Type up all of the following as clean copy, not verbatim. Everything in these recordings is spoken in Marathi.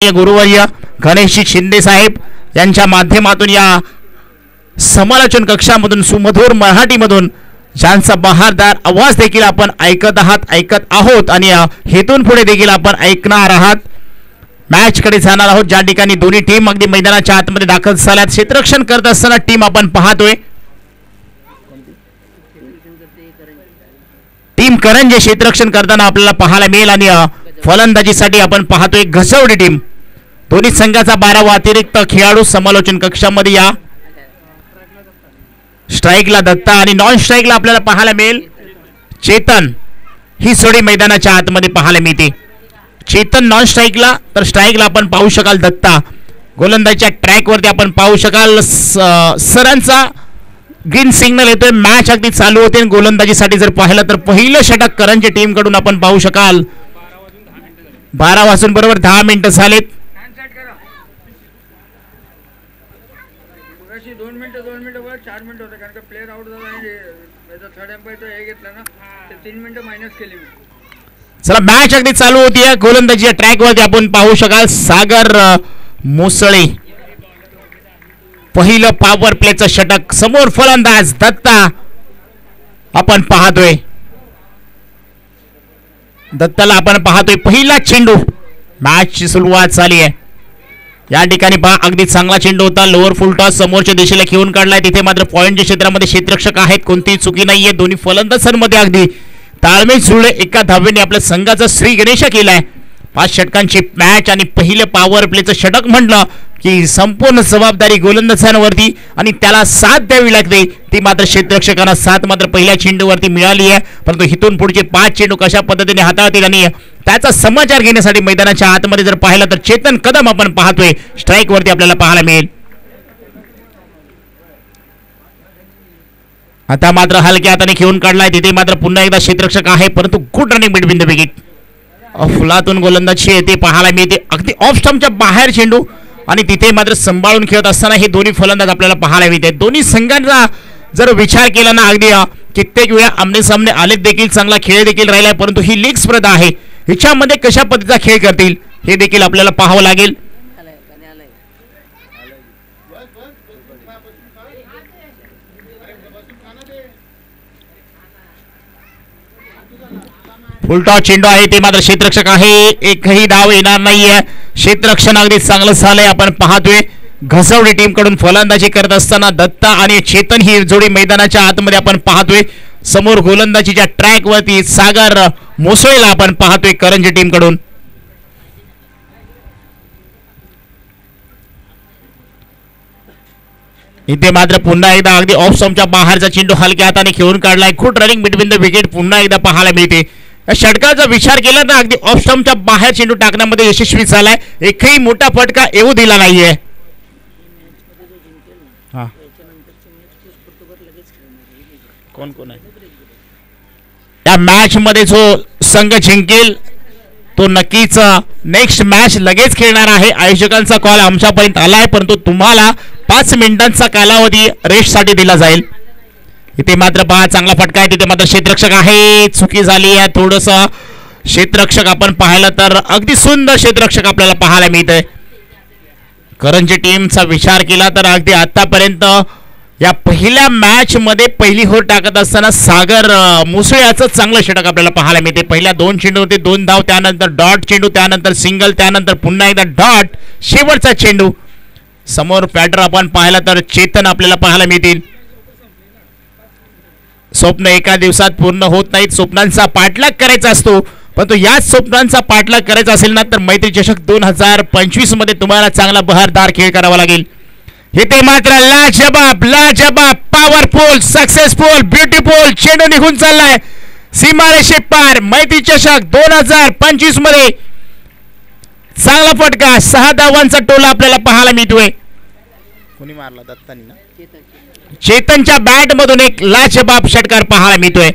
गुरुवर्य गणेशजी शिंदे साहेब यांच्या माध्यमातून या समालोचन कक्षामधून सुमधुर मराठीमधून ज्यांचा बहारदार आवाज देखील आपण ऐकत आहोत आणि हेतून पुढे देखील आपण ऐकणार आहात. मॅच कडे जाणार आहोत ज्या ठिकाणी दोन्ही टीम अगदी मैदानाच्या आतमध्ये दाखल झाल्यात. क्षेत्ररक्षण करत असताना टीम आपण पाहतोय टीम करंजे क्षेत्ररक्षण करताना आपल्याला पाहायला मिळेल आणि फलंदाजीसाठी आपण पाहतोय घसवडी टीम. दोन्ही संघाचा 12वा अतिरिक्त खेळाडू समालोचन कक्षामध्ये या स्ट्राईकला दत्ता आणि नॉन स्ट्राईकला आपल्याला पाहायला मिळेल चेतन. ही जोडी मैदानाच्या आतमध्ये पाहायला मिळते. चेतन नॉन स्ट्राईकला तर स्ट्राईकला आपण पाहू शकाल दत्ता. गोलंदाजीच्या ट्रॅकवरती आपण पाहू शकाल सरांचा ग्रीन सिग्नल येतोय. मॅच अगदी चालू होते. गोलंदाजीसाठी जर पाहिलं तर पहिलं षटक करंजे टीम कडून आपण पाहू शकाल. 12 वाजून बरोबर 10 मिनिटं झालेत. 2 मिनिटं वर 4 मिनिटं होते कारण का प्लेअर आउट झाला आणि थर्ड एम्पायरचं हे घेतलं ना ते 3 मिनिटं मायनस केली मी. चला मॅच अगदी चालू होती. गोलंदाजीच्या ट्रॅकवरती आपण पाहू शकाल सागर मोसळे. पहिलं पॉवर प्लेचं षटक. समोर फलंदाज दत्ता आपण पाहतोय. दत्ताला आपण पाहतोय. पहिला चेंडू. मॅचची सुरुवात झाली आहे. या ठिकाणी पहा अगदी चांगला चेंडू होता. लोअर फुल टॉस समोरच्या दिशेला घेऊन काढलाय. तिथे मात्र पॉइंटच्या क्षेत्रामध्ये क्षेत्ररक्षक आहेत. कोणतीही चुकी नाहीये. दोन्ही फलंदाजांमध्ये अगदी ताळमेळ जुळले. एका धावेने आपल्या संघाचा श्री गणेश केलाय. 5 षटकांची मॅच आणि पहिले पॉवर प्लेचं षटक म्हटलं की संपूर्ण जबाबदारी गोलंदाजांवरती आणि त्याला साथ द्यावी लागते. ती मात्र क्षेत्ररक्षकांना साथ मात्र पहिल्या चेंडूवरती मिळाली आहे. परंतु इथून पुढचे 5 चेंडू कशा पद्धतीने हाताळतील आणि त्याचा समाचार घेण्यासाठी मैदानाच्या आतमध्ये जर पाहिलं तर चेतन कदम आपण पाहतोय स्ट्राईक वरती आपल्याला पाहायला मिळेल. आता मात्र हलक्या हाताने घेऊन काढलाय. तिथे मात्र पुन्हा एकदा क्षेत्ररक्षक आहे परंतु good running between the wicket. फुलातून गोलंदाजी येते पाहायला मिळते. अगदी ऑफ स्टंपच्या बाहेर चेंडू आणि तिथे मात्र सांभाळून खेळत असताना हे दोन्ही फलंदाज आपल्याला पाहायला मिळते. दोन्ही संघांचा जर विचार केला ना अगदी कित्येक वेळा आमने सामने आलेत देखील. चांगला खेळ देखील राहिलाय परंतु ही लीग स्पर्धा आहे. हिच्यामध्ये कशा पद्धतीचा खेळ करतील हे देखील आपल्याला पाहावं लागेल. फुलटॉस चेंडू आहे. ते मात्र क्षेत्ररक्षक आहे. एकही धाव येणार नाहीये. क्षेत्ररक्षण अगदी चांगलं झालंय. आपण पाहतोय घसवडी टीम कडून फलंदाजी करत असताना दत्ता आणि चेतन ही जोडी मैदानाच्या आतमध्ये आपण पाहतोय. समोर गोलंदाजीच्या ट्रॅक वरती सागर मोसळेला आपण पाहतोय करंजे टीम कडून. इथे मात्र पुन्हा एकदा अगदी ऑफ स्टंपच्या बाहेरचा चेंडू हलक्या हाताने खेळून काढलाय. Good running between the wicket पुन्हा एकदा पाहायला मिळते. या षटकाचा विचार केला तर अगदी ऑफ स्टंपच्या बाहेर चेंडू टाकण्यामध्ये यशस्वी झालाय. एकही मोठा फटका येऊ दिला नाहीये. कोण कोण आहे या मॅच मध्ये जो संघ जिंकेल तो नक्कीच नेक्स्ट मॅच लगेच खेळणार आहे. आयोजकांचा कॉल आमच्यापर्यंत आलाय परंतु तुम्हाला 5 मिनिटांचा कालावधी रेस्ट साठी दिला जाईल. इथे मात्र पहा चांगला फटका आहे. तिथे मात्र क्षेत्ररक्षक आहे. चुकी झाली आहे. थोडस क्षेत्ररक्षक आपण पाहिलं तर अगदी सुंदर क्षेत्ररक्षक आपल्याला पाहायला मिळतंय. करंजे टीमचा विचार केला तर अगदी आतापर्यंत या पहिल्या मॅच मध्ये पहिली होर टाकत असताना सागर मुसळ्याचं चांगलं षटक आपल्याला पाहायला मिळते. पहिल्या 2 चेंडूवरती 2 धाव, त्यानंतर डॉट चेंडू, त्यानंतर सिंगल, त्यानंतर पुन्हा एकदा डॉट, शेवटचा चेंडू. समोर पॅटर आपण पाहिला तर चेतन आपल्याला पाहायला मिळतील. स्वप्न एका दिवसात पूर्ण होत नाहीत. स्वप्नांचा पाठलाग करायचा असतो परंतु याच स्वप्नांचा पाठलाग करायचा असेल ना तर मैत्री चषक 2025 मध्ये तुम्हाला चांगला बहारदार खेळ करावा लागेल. हे ते मात्र लाजबाब पॉवरफुल सक्सेसफुल ब्युटिफुल चेंडू निघून चाललाय सीमारेषे पार. मैत्री चषक 2025 मध्ये चांगला फटका 6 धावांचा टोला आपल्याला पाहायला मिळतोय. कोणी मारला दत्तानी ना. चेतनच्या बॅट मधून एक लाजबाब षटकार पाहायला मिळतोय.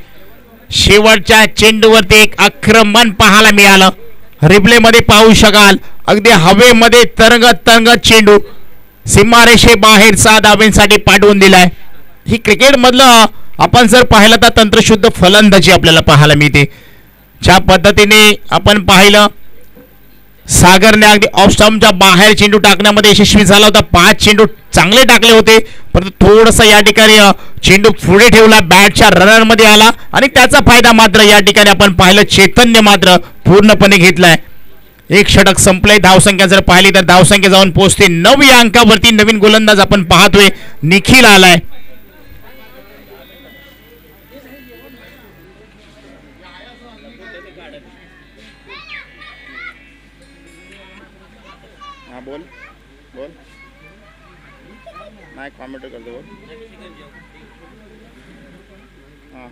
शेवटच्या चेंडूवरती एक आक्रमण पाहायला मिळालं. रिप्ले मध्ये पाहू शकाल अगदी हवेमध्ये तरंगत चेंडू सीमारेषे बाहेर 6 धावांसाठी पाठवून दिलाय. ही क्रिकेट मधलं आपण जर पाहिलं तर तंत्रशुद्ध फलंदाजी आपल्याला पाहायला मिळते. ज्या पद्धतीने आपण पाहिलं सागरने अगदी ऑफ स्टंपच्या बाहेर चेंडू टाकण्यामध्ये यशस्वी झाला होता. 5 चेंडू चांगले टाकले होते, परंतु थोडंसं या ठिकाणी चेंडू पुढे ठेवला, बॅटच्या रनर मध्ये आला आणि त्याचा फायदा मात्र या ठिकाणी आपण पाहिलं चेतनने मात्र पूर्णपणे घेतलाय. एक षटक संपलंय. धावसंख्या जर पाहिली तर धावसंख्या जाऊन पोहोचते 9 या अंकावरती. नवीन गोलंदाज आपण पाहतोय निखिल आलाय. बोल बोल नाही कॉमेंट करतो बोल. हां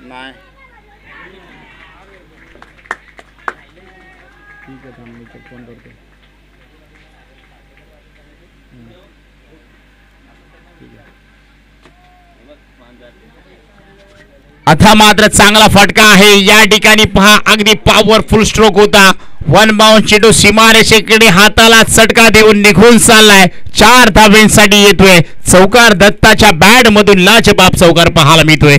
नाही ठीक आहे थांब मी फोन करतो. आता मात्र चांगला फटका आहे या ठिकाणी. पहा अगदी पॉवरफुल स्ट्रोक होता. 1 बाउंड चेंडू सीमारेषेकडे हाताला चटका देऊन निघून चाललाय. 4 धाब्यांसाठी येतोय. चौकार दत्ताच्या बॅट मधून लाजबाब चौकार पाहायला मिळतोय.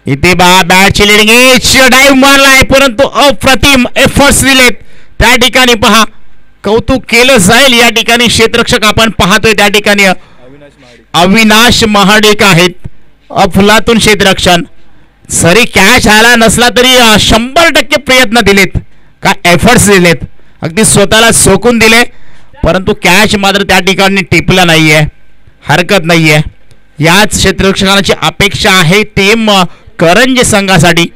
इथे बा बॅटची लिडिंग एज डाईव्ह मारलाय, परंतु अप्रतिम एफर्ट्स दिलेत. त्या ठिकाणी पहा कौतुक केलं जाईल. या ठिकाणी क्षेत्ररक्षक आपण पाहतोय त्या ठिकाणी अविनाश महाडिक आहेत. अफलातून क्षेत्ररक्षण. सरी कॅच आला नसला तरी 100% प्रयत्न दिलेत, का एफर्ट्स दिलेत, अगदी स्वतःला सोकून दिले, परंतु कॅच मात्र त्या ठिकाणी टिपला नाहीये. हरकत नाहीये. याच क्षेत्ररक्षकाची अपेक्षा आहे टीम करंजी संघासाठी.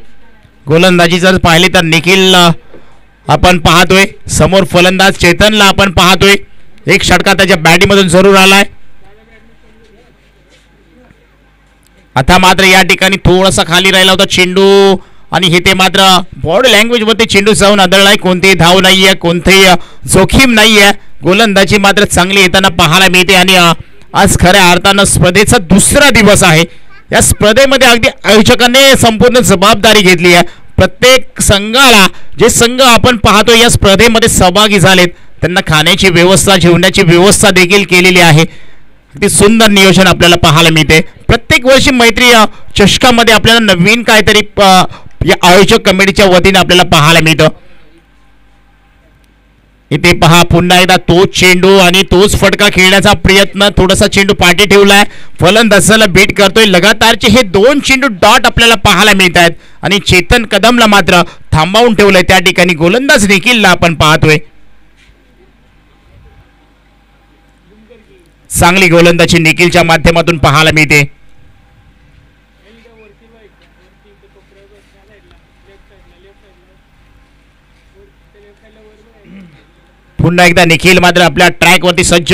गोलंदाजी जर पाहिली तर निखिल आपण पाहतोय, समोर फलंदाज चेतनला आपण पाहतोय. एक षटका त्याच्या बॅटीमधून जरूर आलाय. आता मात्र या ठिकाणी थोडासा खाली राहिला होता चेंडू आणि हे ते मात्र बॉडी लँग्वेज मध्ये चेंडू जाऊन आदळलाय. कोणतेही धाव नाहीये, कोणतेही जोखीम नाहीये. गोलंदाजी मात्र चांगली येताना पाहायला मिळते आणि आज खऱ्या अर्थानं स्पर्धेचा दुसरा दिवस आहे. या स्पर्धेमध्ये अगदी आयोजकांनी संपूर्ण जबाबदारी घेतली आहे. प्रत्येक संघाला, जे संघ आपण पाहतो या स्पर्धेमध्ये सहभागी झालेत, त्यांना खाण्याची व्यवस्था, जेवणाची व्यवस्था देखील केलेली आहे. अगदी सुंदर नियोजन आपल्याला पाहायला मिळते. प्रत्येक वर्षी मैत्री चषकामध्ये आपल्याला नवीन काहीतरी या आयोजक कमिटीच्या वतीने आपल्याला पाहायला मिळतं. इथे पहा पुन्हा एकदा तोच चेंडू आणि तोच फटका खेळण्याचा प्रयत्न. थोडासा चेंडू पाठी ठेवलाय, फलंदाजाला बीट करतोय. लगातारचे हे 2 चेंडू डॉट आपल्याला पाहायला मिळत आहेत आणि चेतन कदमला मात्र थांबवून ठेवलंय. त्या ठिकाणी गोलंदाज निखिलला आपण पाहतोय. चांगली गोलंदाजी निखिलच्या माध्यमातून पाहायला मिळते. पुन्हा एकदा निखिल मात्र आपल्या ट्रॅक वरती सज्ज.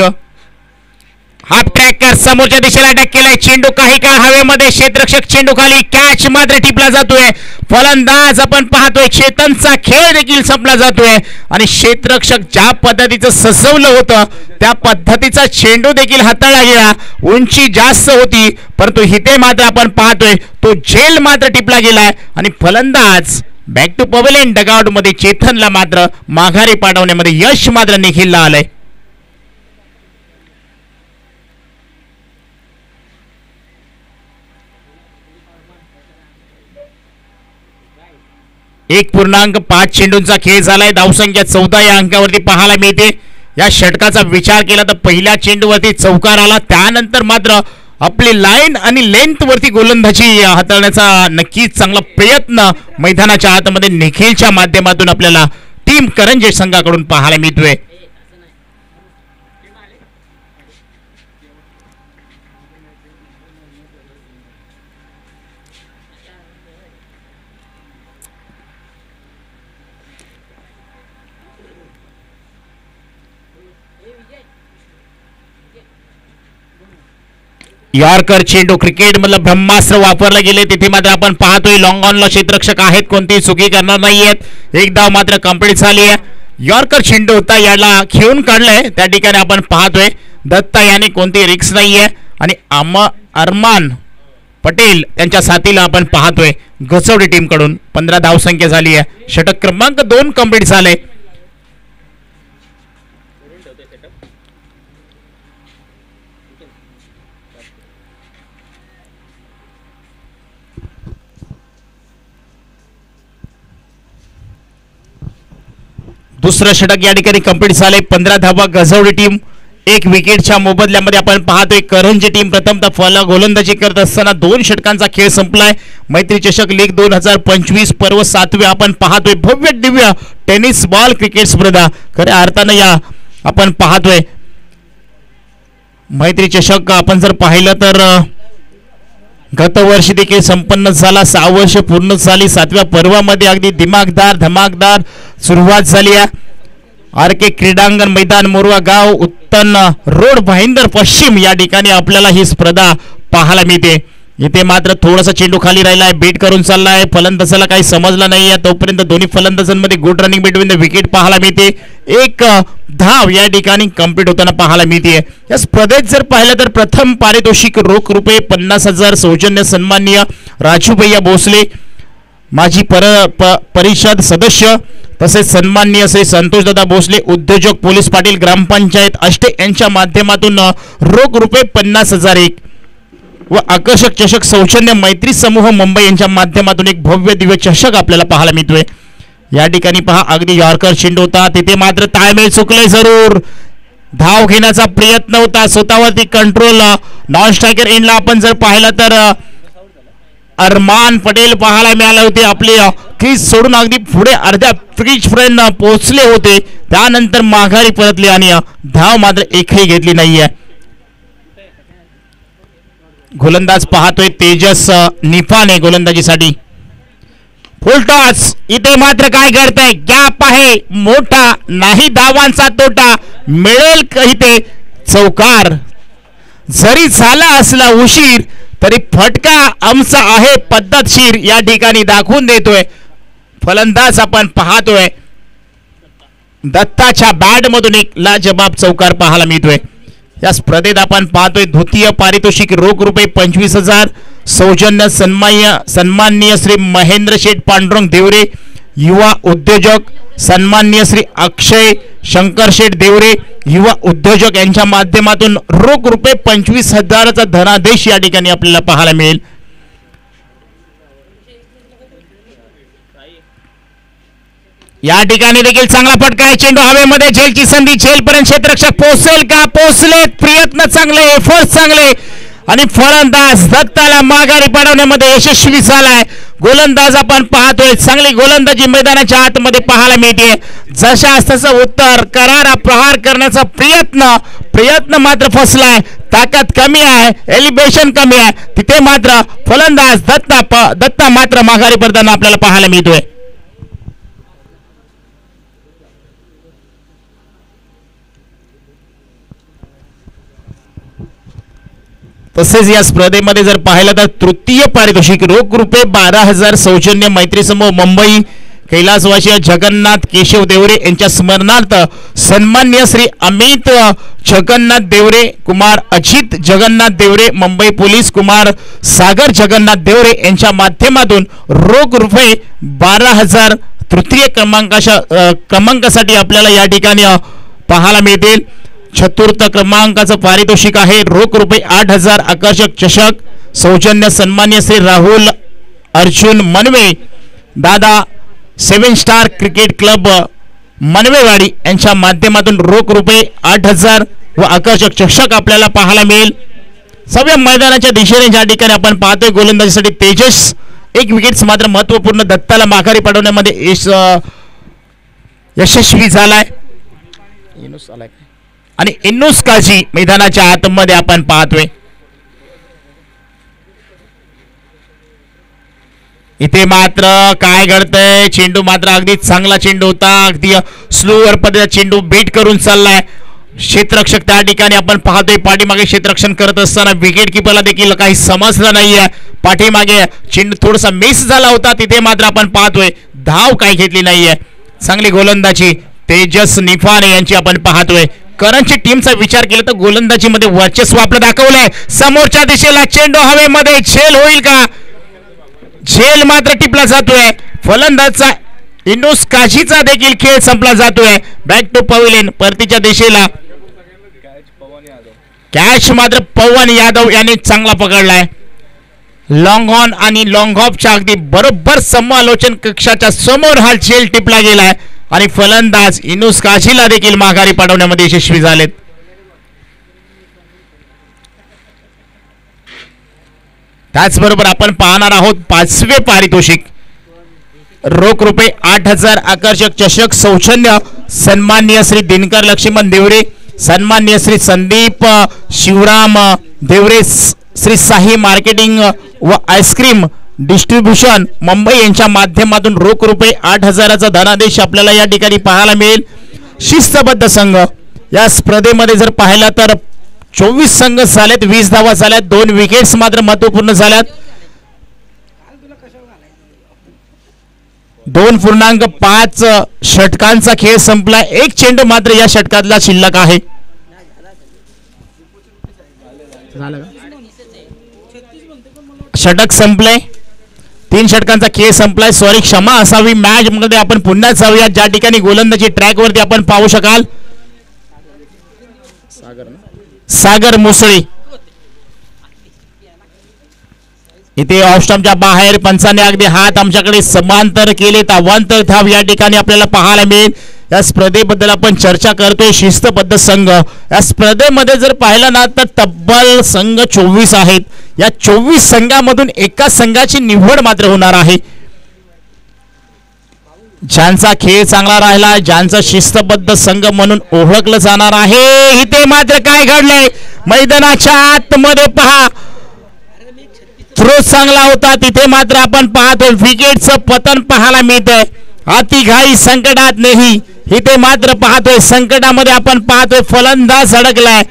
हाफ ट्रॅक कर, समोरच्या दिशेला अटॅक केलाय. चेंडू काही काळ हवेमध्ये, क्षेत्ररक्षक चेंडू खाली, कॅच मात्र टिपला जातोय. फलंदाज आपण पाहतोय, चेतनचा खेळ देखील संपला जातोय आणि क्षेत्ररक्षक ज्या पद्धतीचं सजवलं होतं त्या पद्धतीचा चेंडू देखील हाताळला गेला. उंची जास्त होती, परंतु हिते मात्र आपण पाहतोय तो झेल मात्र टिपला गेलाय आणि फलंदाज बॅक टू पवेलियन डगआउट मध्ये चेतनला मात्र माघारी पाठवण्यामध्ये यश मात्र निखिलला आलंय. एक 1.5 चेंडूंचा खेळ झालाय. धावसंख्या 14 या अंकावरती पाहायला मिळते. या षटकाचा विचार केला तर पहिल्या चेंडूवरती चौकार आला, त्यानंतर मात्र आपली लाईन आणि लेंथ वरती गोलंदाजी हाताळण्याचा नक्कीच चांगला प्रयत्न मैदानाच्या आतमध्ये निखिलच्या माध्यमातून आपल्याला टीम करंजी संघाकडून पाहायला मिळतोय. यॉर्कर चेंडू क्रिकेट मधलं ब्रह्मास्त्र वापरलं गेले. तिथे मात्र आपण पाहतोय लॉंग ऑनला क्षेत्ररक्षक आहेत, कोणतीही चुकी करणार नाहीयेत. एक धाव मात्र कंप्लीट झाली आहे. यॉर्कर चेंडू होता, याला खेळून काढलंय. त्या ठिकाणी आपण पाहतोय दत्ता याने कोणती रिक्स नाहीये आणि अरमान पटेल त्यांच्या साथीला आपण पाहतोय घसवडी टीम कडून. 15 धावसंख्या झाली आहे. षटक क्रमांक 2 कंप्लीट झाले. दुसरं षटक या ठिकाणी कंप्लीट झाले. 15 धावा गजवडी टीम. 1 विकेटच्या मोबदल्यामध्ये आपण पाहतोय करंजी टीम प्रथमतः गोलंदाजी करत असताना 2 षटकांचा खेळ संपलाय. मैत्री चषक लीग 2025 पर्व 7वे आपण पाहतोय भव्य दिव्य टेनिस बॉल क्रिकेट स्पर्धा खऱ्या अर्थानं या आपण पाहतोय. मैत्री चषक आपण जर पाहिलं तर गत वर्षी देखील संपन्न झाला. 6 वर्ष पूर्ण झाली. 7व्या पर्वामध्ये अगदी धमाकदार सुरुवात झाली आहे. आर के क्रीडांगण मैदान मोरवा गाव उत्तन रोड भाईंदर पश्चिम या ठिकाणी आपल्याला ही स्पर्धा पाहायला मिळते. इथे मात्र थोडासा चेंडू खाली राहिलाय. बीट करून चाललाय. फलंदाजाला काही समजलं नाहीये तोपर्यंत दोन्ही फलंदाजांमध्ये good running between the wicket पाहायला मिळते. 1 धाव या ठिकाणी कंप्लीट होताना पाहायला मिळते. या स्पर्धेत जर पाहिलं तर प्रथम पारितोषिक रोख रुपये 50,000 सौजन्य सन्माननीय राजू भैया भोसले माजी परिषद सदस्य तसेच सन्माननीय श्री संतोषदादा भोसले उद्योजक पोलीस पाटील ग्रामपंचायत अष्टे यांच्या माध्यमातून रोख रुपये 50,001 व आकर्षक चषक सौजन्य मैत्री समूह मुंबई यांच्या माध्यमातून एक भव्य दिव्य चषक आपल्याला पाहायला मिळतोय. या ठिकाणी पहा अगदी यॉर्कर चेंडू होता. तिथे मात्र ताळमेळ चुकले जरूर. धाव घेण्याचा प्रयत्न होता. स्वतःवरती कंट्रोल नॉन स्ट्रायकर एंडला आपण जर पाहिलं तर अरमान पटेल पाहायला मिळाले होते. आपले क्रीज सोडून अगदी पुढे अर्ध्या क्रीज पर्यंत पोहोचले होते. त्यानंतर माघारी परतले आणि धाव मात्र एकही घेतली नाहीये. गोलंदाज पाहतोय तेजस निफाने गोलंदाजीसाठी. फुलटॉस. इथे मात्र काय करताय गॅप आहे मोठा नाही धावांचा तोटा मिळेल इथे चौकार. जरी झाला असला उशीर तरी फटका आमचा आहे पद्धतशीर या ठिकाणी दाखवून देतोय फलंदाज. आपण पाहतोय दत्ताच्या बॅट मधून एक लाजबाब चौकार पाहायला मिळतोय. या स्पर्धेत आपण पाहतोय द्वितीय पारितोषिक रोख रुपये 25,000 सौजन्य सन्माननीय श्री महेंद्र शेठ पांडुरंग देवरे युवा उद्योजक सन्माननीय श्री अक्षय शंकर शेठ देवरे युवा उद्योजक यांच्या माध्यमातून रोख रुपये 25,000चा धनादेश या ठिकाणी आपल्याला पाहायला मिळेल. या ठिकाणी देखील चांगला फटका आहे. चेंडू हवेमध्ये झेलची संधी. झेलपर्यंत क्षेत्ररक्षक पोहोचेल का? पोहोचले. प्रयत्न चांगले एफर्ट चांगले आणि फलंदाज दत्ताला माघारी पाडवण्यामध्ये यशस्वी झालाय. गोलंदाज आपण पाहतोय चांगली गोलंदाजी मैदानाच्या आतमध्ये पाहायला मिळते. जशास तसं उत्तर करारा प्रहार करण्याचा प्रयत्न मात्र फसलाय. ताकद कमी आहे. एलिव्हेशन कमी आहे. तिथे मात्र फलंदाज दत्ता मात्र माघारी पडताना आपल्याला पाहायला मिळतोय. तसेच या स्पर्धेमध्ये जर पाहिलं तर तृतीय पारितोषिक रोख रुपये 12,000 सौजन्य मैत्री समूह मुंबई कैलासवासी जगन्नाथ केशव देवरे यांच्या स्मरणार्थ सन्माननीय श्री अमित जगन्नाथ देवरे कुमार अजित जगन्नाथ देवरे मुंबई पोलीस कुमार सागर जगन्नाथ देवरे यांच्या माध्यमातून रोख रुपये 12,000 तृतीय क्रमांकासाठी आपल्याला या ठिकाणी पाहायला मिळतील. चतुर्थ क्रमांकाचं पारितोषिक आहे रोख रुपये 8,000 आकर्षक चषक सौजन्य सन्मान्य श्री राहुल अर्जुन मनवे दादा 7 स्टार क्रिकेट क्लब मनवेवाडी यांच्या माध्यमातून रोख रुपये 8,000 व आकर्षक चषक आपल्याला पाहायला मिळेल. सगळ्या मैदानाच्या दिशेने ज्या ठिकाणी आपण पाहतोय गोलंदाजीसाठी तेजस 1 विकेट्स मात्र महत्वपूर्ण दत्ताला माघारी पाडवण्यामध्ये यशस्वी झालाय. आणि इन्नुस काजी मैदानाच्या आतमध्ये आपण पाहतोय. इथे मात्र काय घडतंय चेंडू मात्र अगदी चांगला चेंडू होता. अगदी स्लोवर पद्धतीचा चेंडू बीट करून चाललाय. क्षेत्ररक्षक त्या ठिकाणी आपण पाहतोय पाठीमागे क्षेत्ररक्षण करत असताना विकेट किपरला देखील काही समजलं नाहीये. पाठीमागे चेंडू थोडासा मिस झाला होता. तिथे मात्र आपण पाहतोय धाव काही घेतली नाहीये. चांगली गोलंदाजी तेजस निफाने यांची आपण पाहतोय. करंजी टीमचा विचार केला तर गोलंदाजीमध्ये वर्चस्व आपलं दाखवलंय. समोरच्या दिशेला चेंडू हवेमध्ये झेल होईल का? झेल मात्र टिपला जातोय. फलंदाजचा इन्नुस काशीचा देखील खेळ संपला जातोय. बॅक टू पवेलियन परतीच्या दिशेला कॅच मात्र पवन यादव यांनी चांगला पकडलाय. लॉंग ऑन आणि लॉंग ऑफच्या अगदी बरोबर समालोचन कक्षाच्या समोर हा झेल टिपला गेलाय आणि फलंदाज इनुस काशीला देखील माघारी पाठवण्यामध्ये यशस्वी झालेत. त्याचबरोबर आपण पाहणार आहोत 5वे पारितोषिक रोख रुपये 8,000 आकर्षक चषक सौजन्य सन्माननीय श्री दिनकर लक्ष्मण देवरे, सन्माननीय श्री संदीप शिवराम देवरे, श्री साई मार्केटिंग व आईस्क्रीम डिस्ट्रीब्युशन मुंबई यांच्या माध्यमातून रोख रुपये 8,000चा धनादेश आपल्याला या ठिकाणी पाहायला मिळेल. शिस्तबद्ध संघ या स्पर्धेमध्ये जर पाहिला तर 24 संघ झालेत, 20 धावा झाल्यात, 2 विकेट्स मात्र महत्वपूर्ण झाल्यात. 2.5 षटकांचा खेळ संपला. एक चेंडू मात्र या षटकातला शिल्लक आहे. षटक संपले, 3 षटकांचा खेळ संपलाय. सॉरी, क्षमा असावी. मॅच मध्ये आपण पुन्हा जाऊया ज्या ठिकाणी गोलंदाजी ट्रॅक वरती आपण पाहू शकाल. सागर मुसळी इथे ऑफस्टंपच्या बाहेर पंचाने अगदी हात आमच्याकडे समांतर केले. अवांतर धाव या ठिकाणी आपल्याला पाहायला मिळेल. या स्पर्धेबद्दल आपण चर्चा करतोय. शिस्तबद्ध संघ या स्पर्धेमध्ये जर पाहिलं ना तर तब्बल संघ 24 आहेत. या 24 संघामधून एका संघाची निवड मात्र होणार आहे. ज्यांचा खेळ चांगला राहिला, ज्यांचा शिस्तबद्ध संघ म्हणून ओळखलं जाणार आहे. इथे मात्र काय घडलंय मैदानाच्या आतमध्ये पहा. थ्रो चांगला होता, तिथे मात्र आपण पाहतोय विकेटचं पतन पाहायला मिळतंय. अतिघाई संकटात नाही. इथे मात्र पाहतोय संकटामध्ये आपण पाहतोय फलंदाज अडकलाय.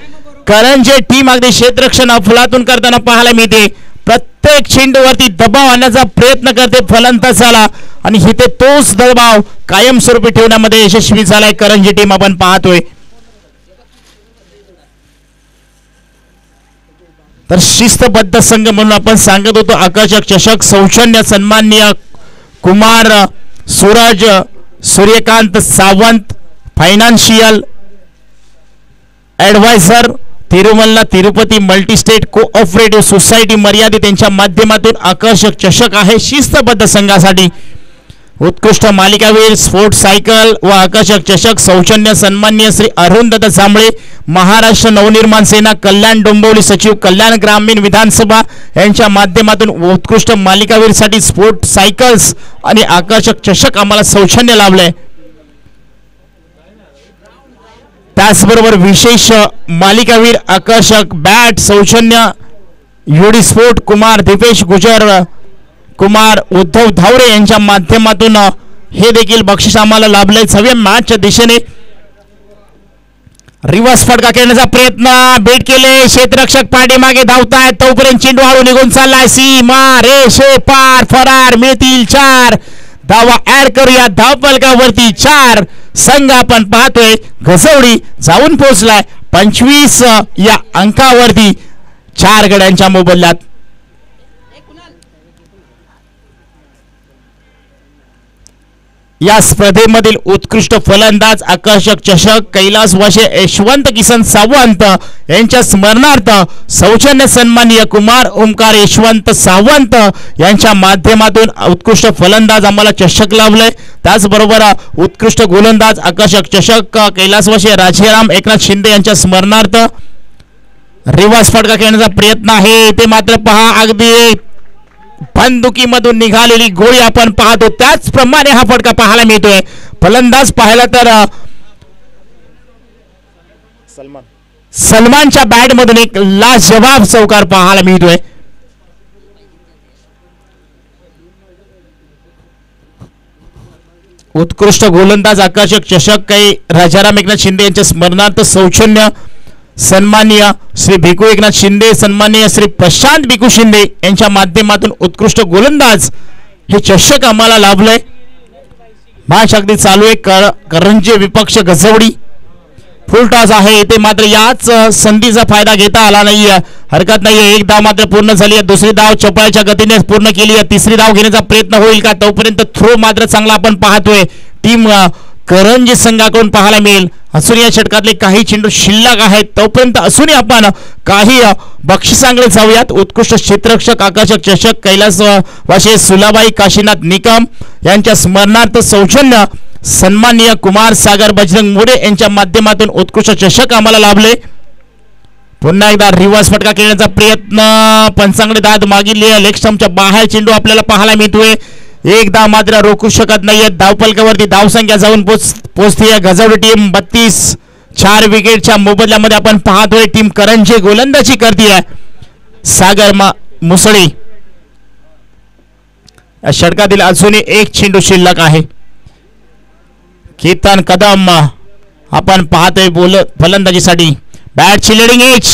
करंजे टीम अगदी क्षेत्ररक्षण अफलातून करताना पाहायला मिळते. प्रत्येक चेंडूवरती दबाव आणण्याचा प्रयत्न करते फलंदाजाला आणि इथे तोच दबाव कायमस्वरूपी ठेवण्यामध्ये यशस्वी झालाय करंजी टीम आपण पाहतोय. तर शिस्तबद्ध संघ म्हणून आपण सांगत होतो. आकर्षक चषक सौजन्य सन्माननीय Kumar Suraj Suryakant Sawant, financial adviser Tirumalla Tirupati multistate cooperative society मर्यादित यांच्या माध्यमातून आकर्षक चषक आहे. शिस्तबद्ध संघासाठी उत्कृष्ट मालिकावीर स्पोर्ट सायकल व आकर्षक चषक सौजन्य सन्माननीय श्री अरुणदादा जांभळे, महाराष्ट्र नवनिर्माण सेना कल्याण डोंबिवली सचिव कल्याण ग्रामीण विधानसभा यांच्या माध्यमातून उत्कृष्ट मालिकावीरसाठी स्पोर्ट सायकल्स आणि आकर्षक चषक आम्हाला सौजन्य लाभलंय. त्याचबरोबर विशेष मालिकावीर आकर्षक बॅट सौजन्य युडी स्पोर्ट कुमार दिपेश गुजर, कुमार उद्धव धावरे यांच्या माध्यमातून हे देखील बक्षीस आम्हाला लाभले. 6व्या मॅचच्या दिशेने रिव्हर्स फटका खेळण्याचा प्रयत्न, बेट केले, क्षेत्ररक्षक पाठीमागे धावतायत तोपर्यंत चेंडू हळू निघून चाललाय. सीमा रेषे पार, फरार. मिळतील 4 धावा ऍड करूया धावफलकावरती. 4 संघ आपण पाहतोय. घसवडी जाऊन पोहोचलाय 25 या अंकावरती 4 गड्यांच्या मोबदल्यात. या स्पर्धेमधील उत्कृष्ट फलंदाज आकर्षक चषक कैलास वाशे यशवंत किसन सावंत यांच्या स्मरणार्थ सौजन्य सन्माननीय कुमार ओमकार यशवंत सावंत यांच्या माध्यमातून उत्कृष्ट फलंदाज आम्हाला चषक लाभलंय. त्याचबरोबर उत्कृष्ट गोलंदाज आकर्षक चषक कैलास वाशे राजेराम एकनाथ शिंदे यांच्या स्मरणार्थ रिव्हर्स फटका खेळण्याचा प्रयत्न आहे. ते मात्र पहा अगदी बंदुकीमधून निघालेली गोळी आपण पाहतो. त्याचप्रमाणे हा फटका पाहायला मिळतोय. फलंदाज पाहायला तर सलमानच्या बॅट मधून एक लाजवाब चौकार पाहायला मिळतोय. उत्कृष्ट गोलंदाज आकर्षक चषक काही राजाराम एकनाथ शिंदे यांच्या स्मरणार्थ सौजन्य सन्माननीय श्री भिकू एकनाथ शिंदे, सन्माननीय श्री प्रशांत भिकू शिंदे यांच्या माध्यमातून उत्कृष्ट गोलंदाज हे चषक आम्हाला लाभलंय. मॅच अगदी चालू आहे. करंजे विपक्ष गजवडी फुल टॉस आहे. इथे मात्र याच संधीचा फायदा घेता आला नाहीये. हरकत नाहीये. 1 धाव मात्र पूर्ण झाली आहे. दुसरी धाव चपळाच्या गतीने पूर्ण केली आहे. तिसरी धाव घेण्याचा प्रयत्न होईल का? तोपर्यंत थ्रो मात्र चांगला आपण पाहतोय टीम करंजी संघाकडून पाहायला मिळेल. असून या षटकातले काही चेंडू शिल्लक आहेत. तोपर्यंत असूनही आपण काही बक्षिसांकडे जाऊयात. उत्कृष्ट क्षेत्ररक्षक आकर्षक चषक कैलास वाशे सुलाबाई काशीनाथ निकम यांच्या स्मरणार्थ सौजन्य सन्माननीय कुमार सागर बजरंग मोरे यांच्या माध्यमातून उत्कृष्ट चषक आम्हाला लाभले. पुन्हा एकदा रिव्हर्स फटका खेळण्याचा प्रयत्न, पंचांकडे दाद मागितली. लेग स्टंपच्या बाहेर चेंडू आपल्याला पाहायला मिळतोय. एकदा मात्र रोखू शकत नाहीये. धावफलकावरती धावसंख्या जाऊन पोहोचते. गजवडी टीम 32, 4 विकेटच्या मोबदल्यामध्ये आपण पाहतोय टीम करंजे गोलंदाजी करते. सागर मुसळी या षटकातील अजूनही एक चेंडू शिल्लक आहे. केतन कदम आपण पाहतोय फलंदाजीसाठी. बॅटची लिडिंग एज,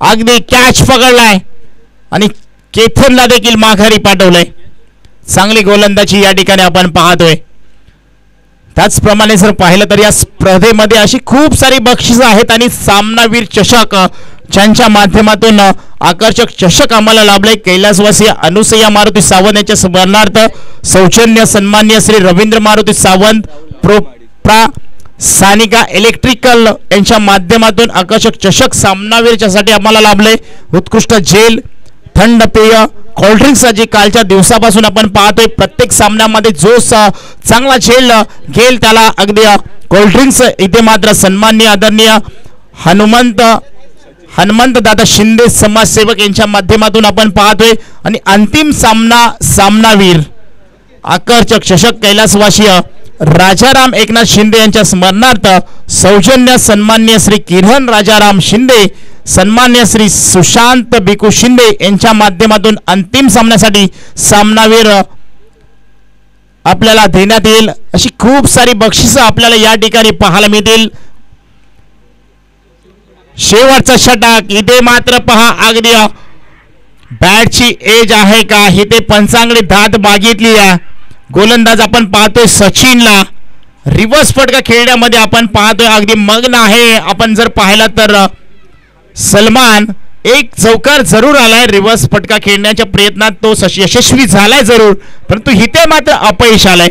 अगदी कॅच पकडलाय आणि केथनला देखील माघारी पाठवलंय. चांगली गोलंदाजी या ठिकाणी आपण पाहतोय. त्याचप्रमाणे जर पाहिलं तर या स्पर्धेमध्ये अशी खूप सारी बक्षिसं आहेत आणि सामनावीर चषक ज्यांच्या माध्यमातून आकर्षक चषक आम्हाला लाभले. कैलासवासी अनुसया मारुती सावंत यांच्या स्मरणार्थ सौजन्य सन्मान्य श्री रवींद्र मारुती सावंत प्रा सानिका इलेक्ट्रिकल यांच्या माध्यमातून आकर्षक चषक सामनावीरच्यासाठी आम्हाला लाभले. उत्कृष्ट जेल, थंड पेय, कोल्ड्रिंक्स जी कालच्या दिवसापासून आपण पाहतोय प्रत्येक सामन्यामध्ये जो चांगला झेल घेईल त्याला अगदी कोल्ड्रिंक्स इथे मात्र सन्माननीय आदरणीय हनुमंत दादा शिंदे समाजसेवक यांच्या माध्यमातून आपण पाहतोय. आणि अंतिम सामनावीर आकर्षक चषक कैलासवासी राजाराम एकनाथ शिंदे यांच्या स्मरणार्थ सौजन्य सन्मान्य श्री किरण राजाराम शिंदे, सन्मान्य श्री सुशांत बिकू शिंदे यांच्या माध्यमातून अंतिम सामन्यासाठी सामनावीर आपल्याला देण्यात येईल. अशी खूप सारी बक्षिसं आपल्याला या ठिकाणी पाहायला मिळतील. शेवटचा षटक इथे मात्र पहा अगदी बॅटची एज आहे का, इथे पंचांगडी धात बागितली आहे. गोलंदाज आपण पाहतोय सचिनला. रिव्हर्स फटका खेळण्यामध्ये आपण पाहतोय अगदी मग्न आहे. आपण जर पाहिला तर सलमान एक चौकार जरूर आलाय रिव्हर्स फटका खेळण्याच्या प्रयत्नात, तो यशस्वी झालाय जरूर, परंतु इथे मात्र अपयश आलाय.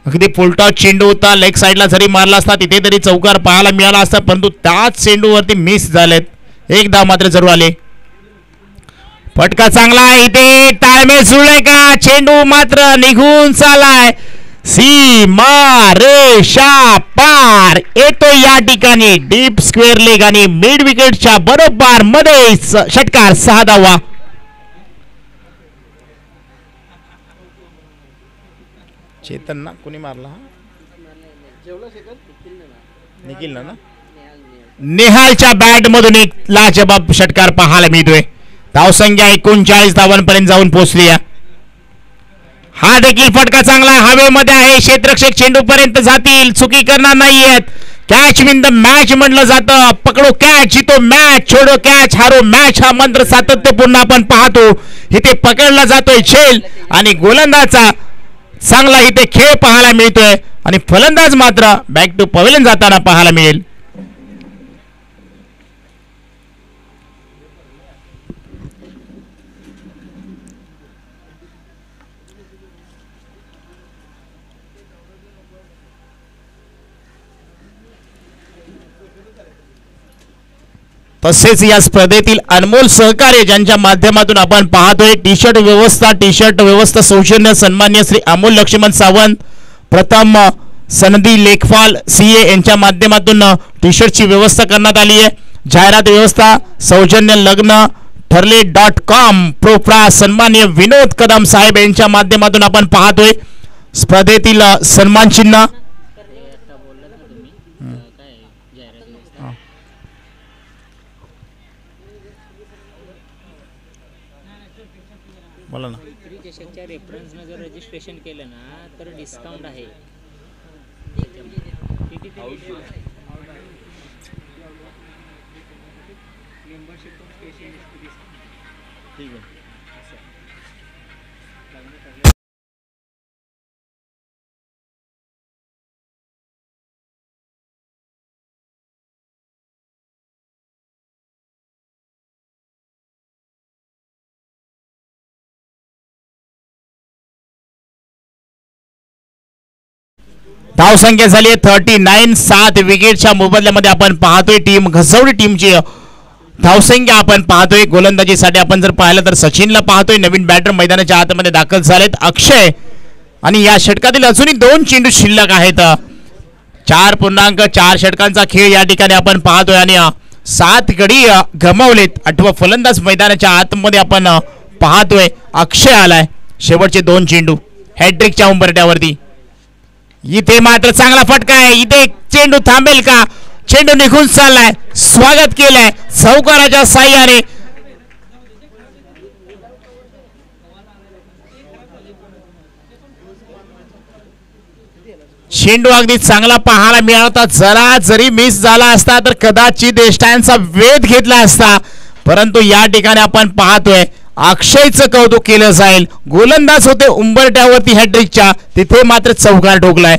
अगदी फुलटॉस चेंडू होता, लेग साईडला जरी मारला असता तिथे तरी चौकार पाहायला मिळाला असता, परंतु त्याच चेंडूवरती मिस झालेत. एक धाव मात्र जरूर आले. फटका चांगला आहे, इथे ताळमेळ जुळलाय का, चेंडू मात्र निघून चालाय. सीमा रेषा पार येतो या ठिकाणी. डीप स्क्वेअर लेग आणि मिड विकेटच्या बरोबर मध्ये षटकार 6 धावा. चेतन ना कोणी मारला, निखिल ना नेहालच्या बॅट मधून एक लाजबाब षटकार पाहायला मिळतोय. धावसंख्या 39 धावांपर्यंत जाऊन पोहोचली. हा देखील फटका चांगला हवेमध्ये आहे. क्षेत्ररक्षक चेंडू पर्यंत जातील, चुकी करणार नाहीयेत. कॅच विन द मॅच म्हटलं जातं. पकडो कॅच, जितो मॅच, छोडो कॅच, हारो मॅच हा मंत्र सातत्यपूर्ण आपण पाहतो. इथे पकडला जातोय झेल आणि गोलंदाजचा चांगला इथे खेळ पाहायला मिळतोय आणि फलंदाज मात्र बॅक टू पवेलियन जाताना पाहायला मिळेल. तसेच या स्पर्धेतील अनमोल सहकार्य ज्यांच्या माध्यमातून आपण पाहतोय टी शर्ट व्यवस्था सौजन्य सन्मान्य श्री अमोल लक्ष्मण सावंत, प्रथम सनदी लेखपाल सीए यांच्या माध्यमातून टी शर्टची व्यवस्था करण्यात आली आहे. जाहिरात व्यवस्था सौजन्य लग्न ठरले.com प्रोप्रा सन्मान्य विनोद कदम साहेब यांच्या माध्यमातून आपण पाहतोय. स्पर्धेतील सन्मान चिन्ह बोला ना. चषकच्या रेफरन्सनं जर रजिस्ट्रेशन केलं ना तर डिस्काउंट आहे. ठीक आहे. धावसंख्या झाली 39. 7 विकेटच्या मोबदल्यामध्ये आपण पाहतोय टीम घसवडी टीमची धावसंख्या आपण पाहतोय. गोलंदाजीसाठी आपण जर पाहिलं तर सचिनला पाहतोय. नवीन बॅटर मैदानाच्या आतमध्ये दाखल झालेत. अक्षय आणि या षटकातील अजूनही 2 चेंडू शिल्लक आहेत. 4.4 षटकांचा खेळ या ठिकाणी आपण पाहतोय आणि 7 गडी गमावलेत. 8वा फलंदाज मैदानाच्या आतमध्ये आपण पाहतोय. अक्षय आलाय. शेवटचे 2 चेंडू हॅट्रिकच्या उंबरट्यावरती. इथे मात्र चांगला फटका आहे. इथे चेंडू थांबेल का? चेंडू निघून चाललाय. स्वागत केलंय सावकाराच्या साह्याने. चेंडू अगदी चांगला पाहायला मिळाला. जरा जरी मिस झाला असता तर कदाचित स्टँडचा वेध घेतला असता, परंतु या ठिकाणी आपण पाहतोय अक्षयचं कौतुक केलं जाईल. गोलंदाज होते उंबरट्यावरती हॅट्रिकच्या, तिथे मात्र चौकार ठोकलाय.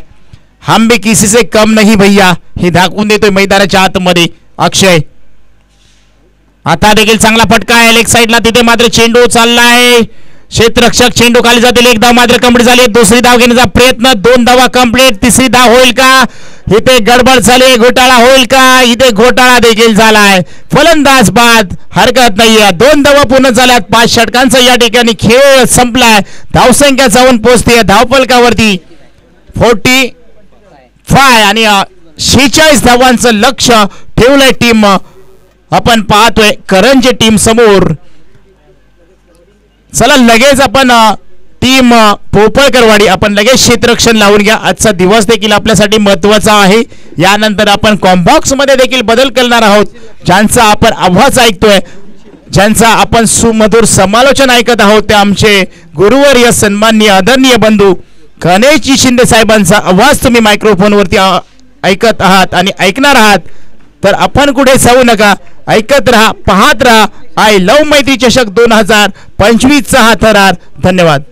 हम भी किसी से कम नहीं भैया हे दाखवून देतोय मैदानाच्या आतमध्ये अक्षय. आता देखील चांगला फटका आहे लेग साईडला. तिथे मात्र चेंडू चाललाय. क्षेत्ररक्षक चेंडू खाली जातील. 1 धाव मात्र कंप्लीट झाली. दुसरी धाव घेण्याचा प्रयत्न. 2 धावा कंप्लीट. तिसरी धाव होईल का? इथे गडबड झाली. घोटाळा होईल का? इथे घोटाळा देखील झालाय. फलंदाज बाद. हरकत नाहीये. 2 धावा पूर्ण झाल्यात. 5 षटकांचा या ठिकाणी खेळ संपलाय. धावसंख्या जाऊन पोहोचते धावफलकावरती 45 आणि 46 धावांचं लक्ष ठेवलंय टीम. आपण पाहतोय करंजी टीम समोर. चला लगेच आपण टीम पोपळकरवाडी आपण लगेच क्षेत्ररक्षण लावून घ्या. आजचा दिवस देखील आपल्यासाठी महत्वाचा आहे. यानंतर आपण कॉम्बॉक्स मध्ये देखील बदल करणार आहोत. ज्यांचा आपण आवाज ऐकतोय, ज्यांचा आपण सुमधुर समालोचन ऐकत आहोत, ते आमचे गुरुवर्य सन्माननीय आदरणीय बंधू गणेशजी शिंदे साहेबांचा आवाज तुम्ही मायक्रोफोनवरती ऐकत आहात आणि ऐकणार आहात. तर आपण कुठे जाऊ नका. ऐकत राहा, पाहत राहा. आय लव मैत्री चषक 2025 चा हा थरार. धन्यवाद.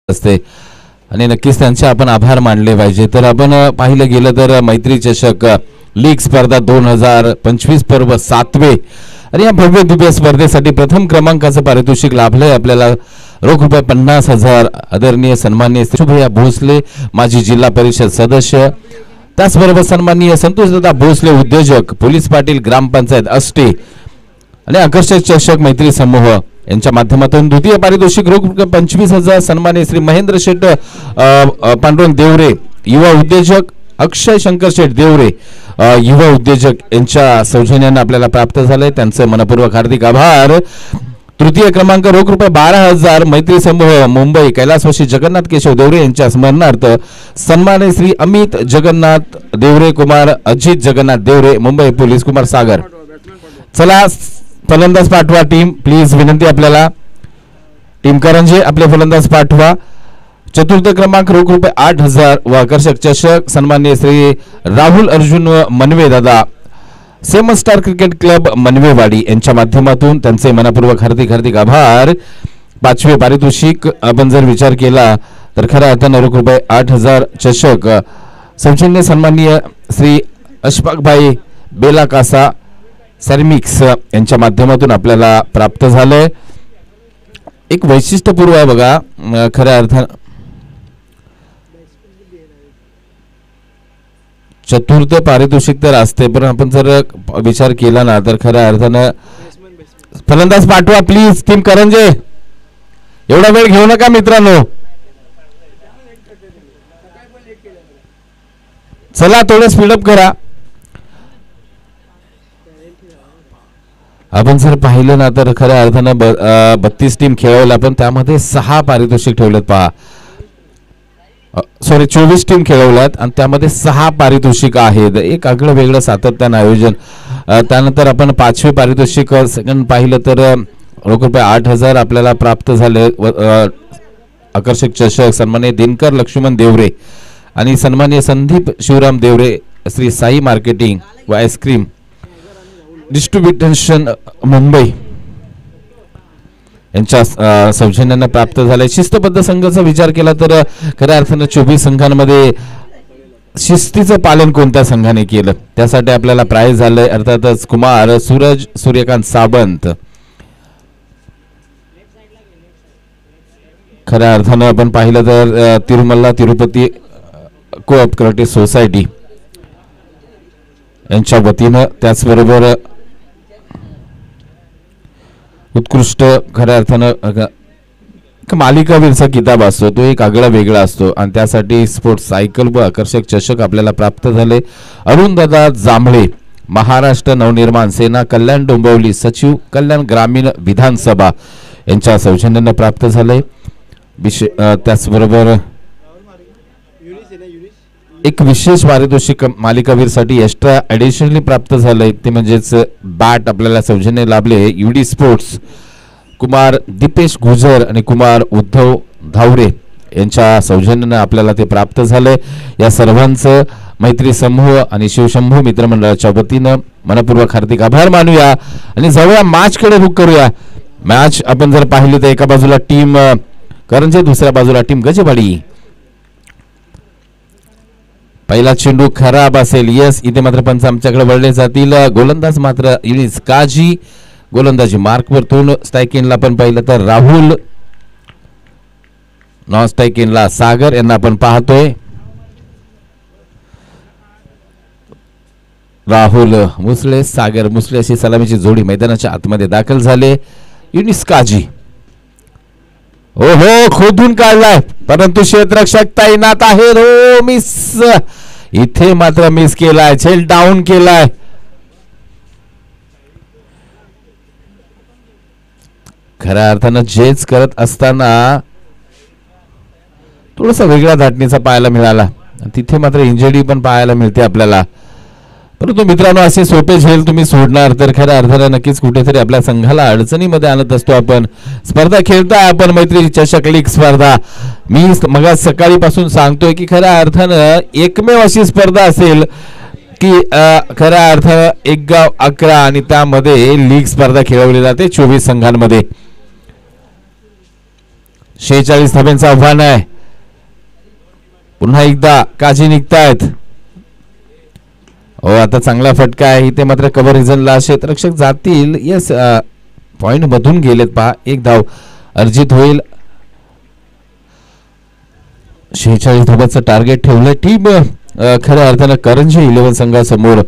असते आणि नक्कीच त्यांचे आपण आभार मानले पाहिजे. तर आपण पाहिलं गेलं तर मैत्री चषक लीग स्पर्धा 2025 पर्व 7वे आणि या भव्य दिव्य स्पर्धेसाठी प्रथम क्रमांकाचं पारितोषिक लाभलंय आपल्याला. रोख रुपये 50,000 आदरणीय सन्माननीय शुभया भोसले माजी जिल्हा परिषद सदस्य, त्याचबरोबर सन्माननीय संतोषदादा भोसले उद्योजक, पोलीस पाटील ग्रामपंचायत अष्टे आणि आकर्षक चषक मैत्री समूह यांच्या माध्यमातून द्वितीय पारितोषिक रोख 25,000 सन्माननीय श्री महेंद्र शेठ पांडुरंग देवरे युवा उद्योजक, अक्षय शंकर शेठ देवरे युवा उद्योजक यांच्या सौजन्याने आपल्याला प्राप्त झालंय. त्यांचे मनपूर्वक हार्दिक आभार. तृतीय क्रमांक रोख रुपये 12,000 मैत्री समूह मुंबई कैलासवासी जगन्नाथ केशव देवरे यांच्या स्मरणार्थ सन्माननीय श्री अमित जगन्नाथ देवरे कुमार अजित जगन्नाथ देवरे मुंबई पोलीस कुमार सागर. चला फलंदाज पाठवा टीम, प्लीज विनंती आपल्याला. टीम करंजे आपले फलंदाज पाठवा. चतुर्थ क्रमांक रोख रुपये 8,000 व आकर्षक चषक सन्माननीय श्री राहुल अर्जुन मनवे दादा सेवन स्टार क्रिकेट क्लब मनवेवाडी यांच्या माध्यमातून त्यांचे मनपूर्वक हार्दिक हार्दिक आभार. पाचवे पारितोषिक आपण जर विचार केला तर खऱ्या अर्थानं रुपये 8,000 चषक सौजन्य सन्माननीय श्री अशफाकभाई बेलाकासा सॅरमिक्स यांच्या माध्यमातून आपल्याला प्राप्त झालंय. एक वैशिष्ट्यपूर्व आहे बघा खऱ्या अर्थानं चतुर्थ पारितोषिक तर असते, पण आपण जर विचार केला ना तर खऱ्या अर्थानं फलंदाज पाठवा प्लीज टीम करंजे. एवढा वेळ घेऊ नका मित्रांनो, चला थोडं स्पीडअप करा. आपण जर पाहिलं ना तर खऱ्या अर्थानं 32 टीम खेळवल्या, पण त्यामध्ये 6 पारितोषिक ठेवलेत पहा. सॉरी 24 टीम खेळवल्यात आणि त्यामध्ये 6 पारितोषिक आहेत. एक आगळं वेगळं सातत्यानं आयोजन. त्यानंतर आपण 5वे पारितोषिक सेकंड पाहिलं तर रुपये 8,000 आपल्याला प्राप्त झाले. आकर्षक चषक सन्माननीय दिनकर लक्ष्मण देवरे आणि सन्माननीय संदीप शिवराम देवरे श्री साई मार्केटिंग व आईस्क्रीम डिस्ट्रीब्युशन मुंबई यांच्या सौजन्यानं प्राप्त झाले. शिस्तबद्ध संघाचा विचार केला तर खऱ्या अर्थानं 24 संघांमध्ये शिस्तीचं पालन कोणत्या संघाने केलं त्यासाठी आपल्याला प्राइज झालंय. अर्थातच कुमार सूरज सूर्यकांत सावंत. खऱ्या अर्थानं आपण पाहिलं तर तिरुमल्ला तिरुपती कोऑपरेटिव्ह सोसायटी यांच्या वतीनं, त्याचबरोबर उत्कृष्ट खऱ्या अर्थानं मालिकावीरचा किताब असतो तो एक आगळा वेगळा असतो आणि त्यासाठी स्पोर्ट्स सायकल व आकर्षक चषक आपल्याला प्राप्त झाले. अरुणदादा जांभळे महाराष्ट्र नवनिर्माण सेना कल्याण डोंबिवली सचिव कल्याण ग्रामीण विधानसभा यांच्या सौजन्यानं प्राप्त झाले. त्याचबरोबर एक विशेष पारितोषिक मालिकावीरसाठी एक्स्ट्रा ॲडिशनली प्राप्त झालंय, ते म्हणजेच बॅट आपल्याला सौजन्य लाभले. युडी स्पोर्ट्स कुमार दीपेश गुजर आणि कुमार उद्धव धावरे यांच्या सौजन्यानं आपल्याला ते प्राप्त झालंय. या सर्वांचं मैत्री समूह आणि शिवशंभू मित्रमंडळाच्या वतीनं मनपूर्वक हार्दिक आभार मानूया आणि जाऊया मॅचकडे रुख करूया. मॅच आपण जर पाहिली तर एका बाजूला टीम करंजे, दुसऱ्या बाजूला टीम गजेवाडी. पहिला चेंडू खराब असेल. यस, इथे मात्र पंच आमच्याकडे वळले जातील. गोलंदाज मात्र इलिस काजी गोलंदाजी मार्कवर तोंड. स्ट्राईक इनला आपण पाहिलं तर राहुल, नॉन स्ट्राईक इनला सागर यांना आपण पाहतोय. राहुल मुसले सागर मुसले अशी सलामीची जोडी मैदानाच्या आतमध्ये दाखल झाले. युनिस काजी हो खोदून काढलाय, परंतु क्षेत्ररक्षक तैनात आहे. हो मिस, इथे मात्र मिस केलाय, झेल डाऊन केलाय. खऱ्या अर्थानं जेच करत असताना थोडासा वेगळ्या धाटणीचा पाहायला मिळाला. तिथे मात्र इंजरी पण पाहायला मिळते आपल्याला. परंतु मित्रांनो, असे सोपे झेल तुम्ही सोडणार तर खऱ्या अर्थानं नक्कीच कुठेतरी आपल्या संघाला अडचणीमध्ये आणत असतो आपण. स्पर्धा खेळताय आपण मैत्री चषक लीग स्पर्धा. मी मग सकाळीपासून सांगतोय की खऱ्या अर्थानं एकमेव अशी स्पर्धा असेल की खऱ्या अर्थानं एक गाव 11 आणि त्यामध्ये लीग स्पर्धा खेळवली जाते 24 संघांमध्ये. 46 धाब्यांचं आव्हान आहे. पुन्हा एकदा काजी निघतायत. हो, आता चांगला फटका आहे. इथे मात्र कव्हर रिझनला क्षेत्ररक्षक जातील. यस, पॉइंट मधून गेलेत पहा. एक धाव अर्जित होईल. 46 धाबाचं टार्गेट ठेवलंय. टीम खऱ्या अर्थानं करंजे 11 संघासमोर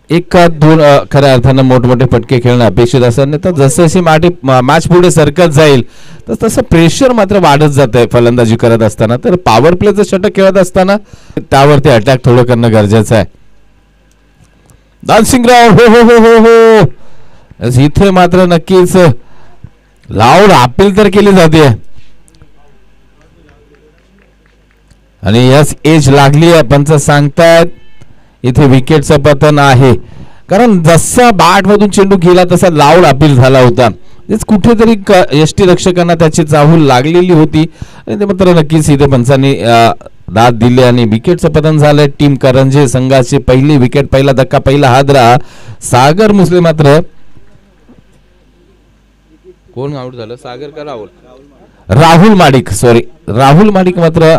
एक का दोन खऱ्या अर्थानं मोठमोठे फटके खेळणं अपेक्षित असं नाही. तर जसं जशी मॅच पुढे सरकत जाईल तसं प्रेशर मात्र वाढत जात आहे फलंदाजी करत असताना. तर पॉवर प्लेचं षटक खेळत असताना त्यावरती अटॅक थोडं करणं गरजेचं आहे. डान्सिंग राऊंड हो हो हो हो हो, इथे मात्र नक्कीच लाऊड अपील तर केली जाते आणि याच एज लागली आहे. पंच सांगतायत इथे विकेटचं पतन आहे, कारण जसा बॅट मधून चेंडू गेला तसा लाऊड अपील झाला होता. कुठेतरी यष्टी रक्षकांना त्याची चाहूल लागलेली होती आणि ते मात्र नक्कीच इथे पंचांनी दाद दिले आणि विकेटचं पतन झालंय. टीम करंजे संघाची पहिली विकेट, पहिला धक्का, पहिला हादरा. सागर मुसले मात्र कोण आउट झालं, सागर का राहुल? राहुल माडिक, सॉरी राहुल माडिक मात्र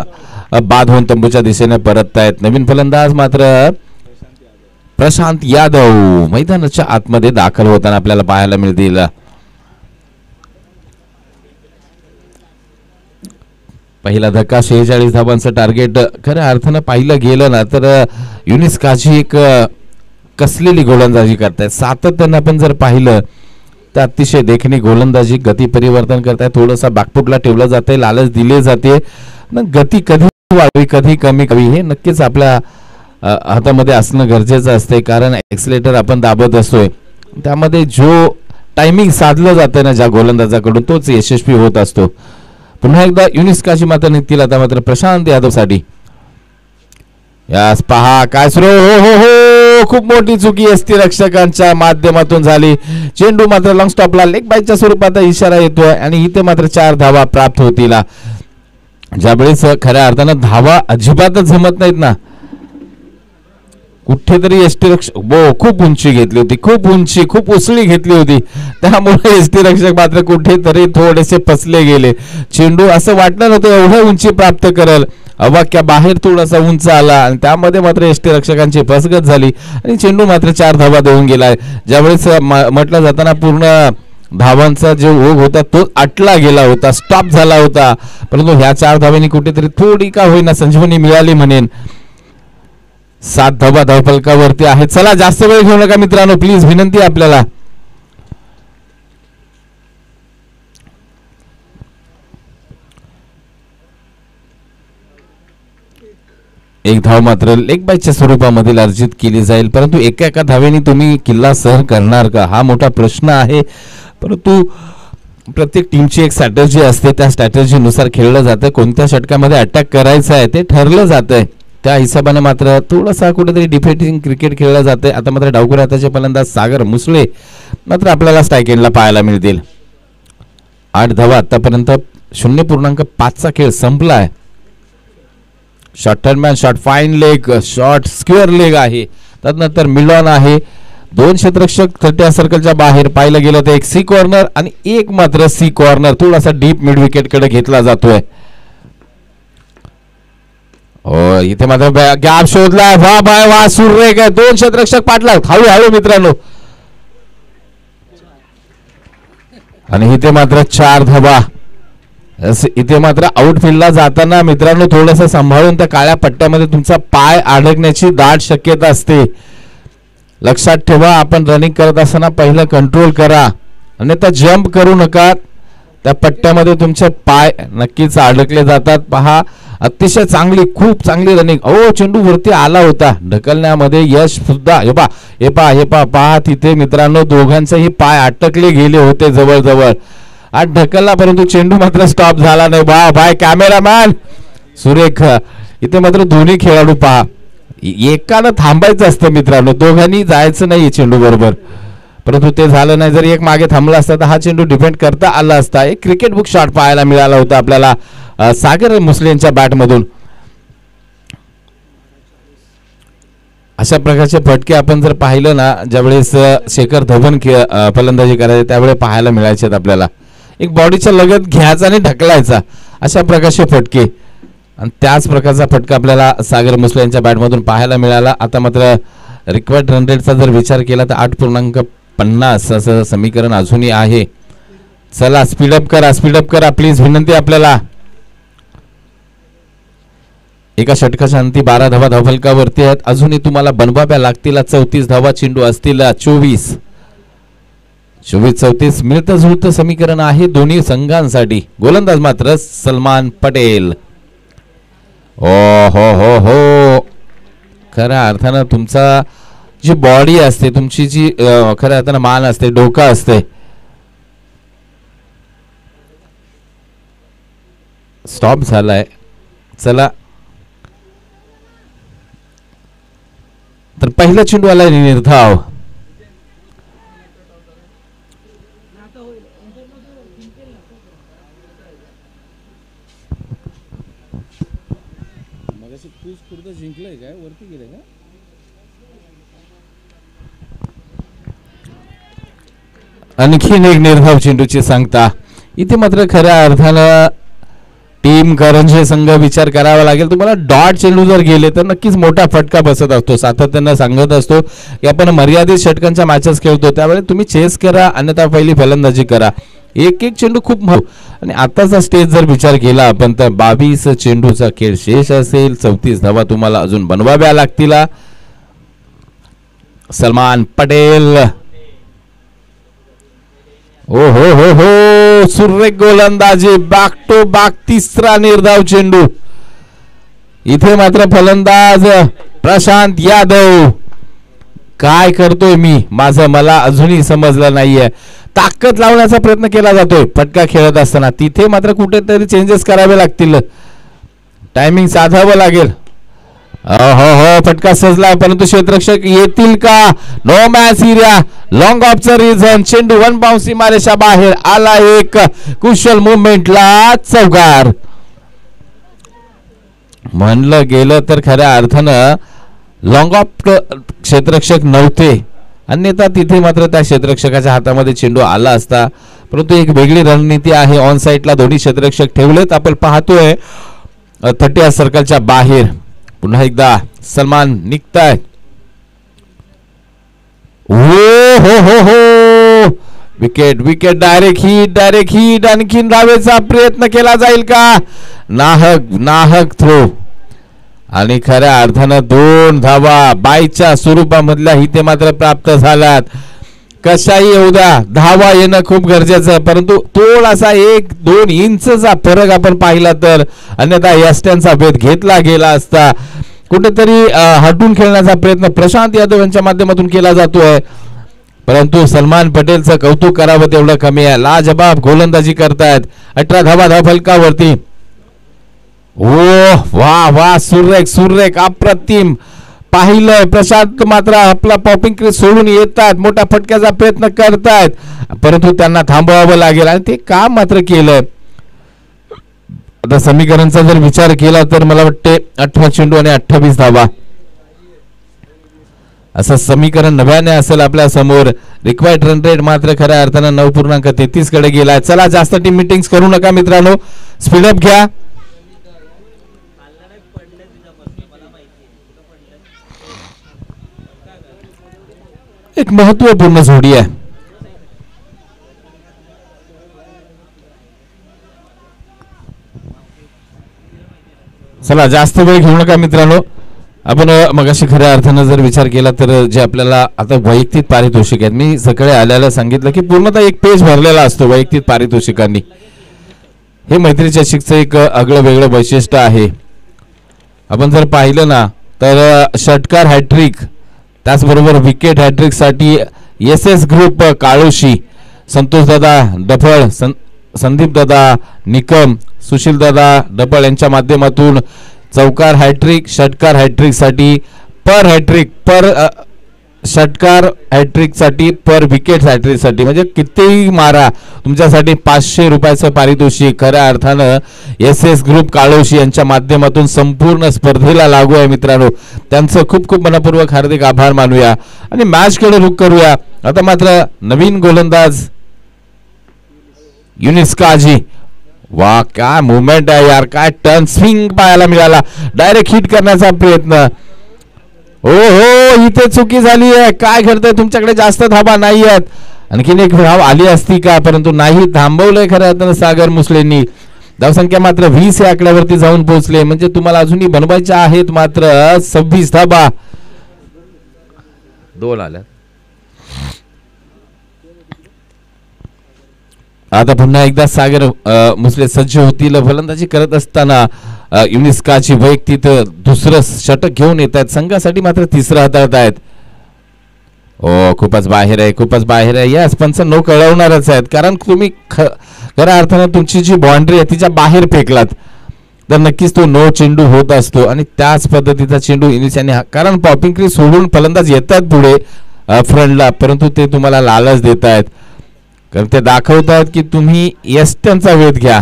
बाद होऊन तंबूच्या दिशेने परत आहेत. नवीन फलंदाज मात्र प्रशांत यादव मैदानाच्या आतमध्ये दाखल होताना आपल्याला पाहायला मिळतील. पहिला धक्का 46 धावांचं टार्गेट. खऱ्या अर्थानं पाहिलं गेलं ना तर युनिस काझी एक कसलेली गोलंदाजी करतायत. सातत्यानं आपण जर पाहिलं तर अतिशय देखणी गोलंदाजी, गती परिवर्तन करताय, थोडंसं बॅकफुटला ठेवलं जाते, लालच दिले जाते ना, गती कधी वाढवी कधी कमी करावी हे नक्कीच आपल्या हातामध्ये असणं गरजेचं असते. कारण एक्सिलेटर आपण दाबत असतोय, त्यामध्ये जो टायमिंग साधलं जातं ना ज्या गोलंदाजाकडून तोच यशस्वी होत असतो. पुन्हा एकदा युनिस काझी मात्र निघतील आता मात्र प्रशांत यादव साठी. यास पहा काय सुरू, हो हो हो, खूप मोठी चुकी असते रक्षकांच्या माध्यमातून झाली. चेंडू मात्र लॉंग स्टॉपला लेग बाईच्या स्वरूपात इशारा येतोय आणि इथे मात्र 4 धावा प्राप्त होतील. ज्यावेळेस खऱ्या अर्थानं धावा अजिबातच जमत नाहीत ना, कुठेतरी यष्टीरक्षक खूप उंची घेतली होती, खूप उंची, खूप उसळी घेतली होती, त्यामुळे यष्टीरक्षक मात्र कुठेतरी थोडेसे फसले गेले. चेंडू असं वाटलं नव्हतं एवढ्या उंची प्राप्त करेल, अवाक्या बाहेर थोडासा उंच आला आणि त्यामध्ये मात्र यष्टीरक्षकांची फसगत झाली आणि चेंडू मात्र 4 धावा देऊन गेलाय. ज्यावेळेस म्हटलं जाताना पूर्ण धावांचा जो ओघ होता तो आटला गेला होता, स्टॉप झाला होता, परंतु ह्या 4 धावांनी कुठेतरी थोडी का होईना संजीवनी मिळाली म्हणेन. 7 धावा धावफलकावरती आहेत. चला जास्त वेळ घेऊ नका मित्रांनो, प्लीज विनंती आपल्याला. एक धाव मात्र लेग बायच्या स्वरूपामध्ये अर्जित केली जाईल, परंतु एका एका धावेने तुम्ही किल्ला सहन करणार का हा मोठा प्रश्न आहे. परंतु प्रत्येक टीमची एक स्ट्रॅटेजी असते, त्या स्ट्रॅटेजीनुसार खेळलं जातं. कोणत्या षटकामध्ये अटॅक करायचं आहे ते ठरलं जातंय, त्या हिशोबाने मात्र थोडासा कुठेतरी डिफेंडिंग क्रिकेट खेळलं जाते. आता मात्र डावखुऱ्या हाताचे फलंदाज सागर मुसळे मात्र आपल्याला स्ट्राईक एंडला पाहायला मिळतील. 8 धावा आतापर्यंत 0.5चा खेळ संपलाय. Short third man shot, fine leg shot, square leg आहे, त्यानंतर मिलॉन आहे. 2 क्षेत्ररक्षक 30 सर्कलच्या बाहेर. पाहिलं गेलं तर एक सी कॉर्नर आणि एक मात्र सी कॉर्नर थोडासा डीप मिड विकेट कडे घेतला जातोय. हो इथे मात्र गॅप शोधलाय, वा बाय वा, सुरेख आहे. 2 क्षेत्ररक्षक पाठलाग, हळूहळू मित्रांनो, आणि इथे मात्र 4 धावा. इथे मात्र आउटफील्डला जाताना मित्रांनो थोडंसं सांभाळून त्या काळ्या पट्ट्यामध्ये तुमचा पाय अडकण्याची दाट शक्यता असते. लक्षात ठेवा, आपण रनिंग करत असताना पहिलं कंट्रोल करा, अन्यथा जंप करू नका. त्या पट्ट्यामध्ये तुमचे पाय नक्कीच अडकले जातात. पहा अतिशय चांगली, खूप चांगली रनिंग. चेंडू वरती आला होता, ढकलण्यामध्ये यश सुद्धा. हे पहा तिथे मित्रांनो दोघांचेही पाय अटकले गेले होते जवळजवळ. आज ढकलला परंतु चेंडू मात्र स्टॉप झाला नाही. वा बाय कॅमेरामॅन, सुरेख. इथे मात्र दोन्ही खेळाडू पहा, एकानं थांबायचं असतं मित्रांनो, दोघांनी जायचं नाही चेंडू बरोबर, परंतु ते झालं नाही. जर एक मागे थांबला असता तर हा चेंडू डिफेंड करता आला असता. एक क्रिकेट बुक शॉट पाहायला मिळाला होता आपल्याला सागर मुसळे यांच्या बॅटमधून. अशा प्रकारचे फटके आपण जर पाहिलं ना, ज्यावेळेस शेखर धवन फलंदाजी करायचे त्यावेळेस पाहायला मिळायचे आपल्याला. एक बॉडीच्या लगत घ्यायचा आणि ढकलायचा, अशा प्रकारचे फटके, आणि त्याच प्रकारचा फटका आपल्याला सागर मुसळे यांच्या बॅटमधून पाहायला मिळाला. आता मात्र रिक्वायर्ड रन रेटचा जर विचार केला तर 8.50 असं समीकरण अजूनही आहे. चला स्पीडअप करा प्लीज, विनंती आपल्याला. एका षटकाच्या अंती 12 धावा धावफलकावरती आहेत. अजूनही तुम्हाला बनवाव्या लागतील. 34 धावा, चेंडू असतील 24. 24-34 मिळतं जुळतं समीकरण आहे दोन्ही संघांसाठी. गोलंदाज मात्र सलमान पटेल. हो खऱ्या अर्थानं तुमचा जी बॉडी असते, तुमची जी खऱ्या अर्थानं मान असते, डोकं असते, स्टॉप झालाय. चला तर पहिला चेंडू आला निर्धाव. जिंकलंय काय, वरती गेले का? आणखीन एक निर्धाव चेंडूची सांगता. इथे मात्र खऱ्या अर्थानं टीम करंजे संघ विचार करावा लागेल. तुम्हाला डॉट चेंडू जर गेले तर नक्कीच मोठा फटका बसत असतो. सातत्यानं सांगत असतो की आपण मर्यादित षटकांच्या मॅचेस खेळतो, त्यावेळी तुम्ही चेस करा, अन्यथा पहिली फलंदाजी करा. एक एक चेंडू खूप आणि आताचा स्टेज जर विचार केला आपण तर 22 चेंडूचा खेळ शेष असेल. 34 धावा तुम्हाला अजून बनवाव्या लागतील. सलमान पटेल, ओ हो सुरेख गोलंदाजी, बॅक टू बॅक तिसरा निर्धाव चेंडू. इथे मात्र फलंदाज प्रशांत यादव काय करतोय मला अजूनही समजलं नाहीये. ताकद लावण्याचा प्रयत्न केला जातोय फटका खेळत असताना, तिथे मात्र कुठेतरी चेंजेस करावे लागतील, टायमिंग साधावं लागेल. हो फटका सजला, परंतु क्षेत्ररक्षक येतील का? नो मॅच एरिया, लॉंग ऑफचा रिझन, चेंडू वन बाउन्स सीमारेषा बाहेर आला. एक कुशल मुवमेंटला चौकार. म्हणलं गेलं तर खऱ्या अर्थानं लॉंग ऑफ क्षेत्ररक्षक नव्हते, अन्यथा तिथे मात्र त्या क्षेत्ररक्षकाच्या हातामध्ये चेंडू आला असता. परंतु एक वेगळी रणनीती आहे, ऑन साईडला दोन्ही क्षेत्ररक्षक ठेवलेत. आपण पाहतोय 30 सर्कलच्या बाहेर पुन्हा एकदा सलमान निघताय. हो विकेट डायरेक्ट हिट. आणखीन धावेचा प्रयत्न केला जाईल का? नाहक थ्रो. आणि खऱ्या अर्थानं 2 धावा बाईच्या स्वरूपामधल्या इथे मात्र प्राप्त झाल्यात. कशाही येऊ द्या, धावा येणं खूप गरजेचं आहे, परंतु थोडासा 1-2 इंचचा फरक आपण पाहिला तर, अन्यथा यष्ट्यांचा भेद घेतला गेला असता. कुठेतरी हटून खेळण्याचा प्रयत्न प्रशांत यादव यांच्या माध्यमातून केला जातोय, परंतु सलमान पटेलचं कौतुक करावं तेवढं कमी आहे. लाजबाब गोलंदाजी करतायत. 18 धावा धावफलकावरती. वा सुरेख अप्रतिम पाहिलंय. प्रशांत मात्र आपला पॉपिंग क्रीज सोडून येतात, मोठ्या फटक्याचा प्रयत्न करतायत, परंतु त्यांना थांबवावं लागेल आणि ते काम मात्र केलं. आता समीकरणचा जर विचार केला तर मला वाटते 18 चेंडू आणि 28 धावा असं समीकरण नव्याने असेल आपल्या समोर. रिक्वायर्ड रन रेट मात्र खऱ्या अर्थानं 9.33 कडे गेलाय. चला जास्त टीम मीटिंग्स करू नका मित्रांनो, स्पीडअप घ्या. एक महत्वपूर्ण जोडी आहे. चला जास्त वेळ घेऊ नका मित्रांनो. आपण मगाशी खऱ्या अर्थानं जर विचार केला तर जे आपल्याला आता वैयक्तिक पारितोषिक आहेत, मी सकाळी आल्याला सांगितलं की पूर्णतः एक पेज भरलेला असतो वैयक्तिक पारितोषिकांनी. हे मैत्री चषकचं एक आगळं वेगळं वैशिष्ट्य आहे. आपण जर पाहिलं ना तर षटकार हॅट्रिक, त्याचबरोबर विकेट हॅट्रिक साठी SS ग्रुप काळोशी, संतोषदादा डफळ, संदीपदादा निकम, सुशीलदादा डफळ यांच्या माध्यमातून चौकार हॅट्रिक, षटकार हॅट्रिक साठी पर हॅट्रिक, पर षटकार हॅट्रिक साठी, पर विकेट हॅट्रिक साठी, म्हणजे कितीही मारा तुमच्यासाठी 500 रुपयाचं पारितोषिक खऱ्या अर्थानं SS ग्रुप काळोशी यांच्या माध्यमातून संपूर्ण स्पर्धेला लागू आहे मित्रांनो. त्यांचं खूप खूप मनपूर्वक हार्दिक आभार मानूया आणि मॅच कडे रुख करूया. आता मात्र नवीन गोलंदाज युनिस काजी. वा काय मुवमेंट आहे यार, काय टर्न स्विंग पाहायला मिळाला. डायरेक्ट हिट करण्याचा प्रयत्न. हो इथे चुकी झाली आहे. काय घडतंय, तुमच्याकडे जास्त धाबा नाही आहेत. आणखीन एक धाव आली असती का, परंतु नाही, थांबवलंय खऱ्या अर्थानं सागर मुसलेंनी. धावसंख्या मात्र 20 या आकड्यावरती जाऊन पोहोचले, म्हणजे तुम्हाला अजूनही बनवायच्या आहेत मात्र 26 धाबा. 2 आल्या. आता पुन्हा एकदा सागर मुसले सज्ज होतील. फलंदाजी करत असताना युनिस्काची वैयक्तिक दुसरं षटक घेऊन येत आहेत. संघासाठी मात्र तिसरं हाताळत आहेत. खूपच बाहेर आहे. यास पंच नो कळवणारच आहेत, कारण तुम्ही खऱ्या अर्थानं तुमची जी बाउंड्री आहे तिच्या बाहेर फेकलात तर नक्कीच तो नो चेंडू होत असतो. आणि त्याच पद्धतीचा चेंडू युनिस यांनी, कारण पॉपिंग क्रीज सोडून फलंदाज येतात पुढे फ्रंटला, परंतु ते तुम्हाला लालच देत आहेत, कारण ते दाखवतात की तुम्ही यष्ट्यांचा वेध घ्या.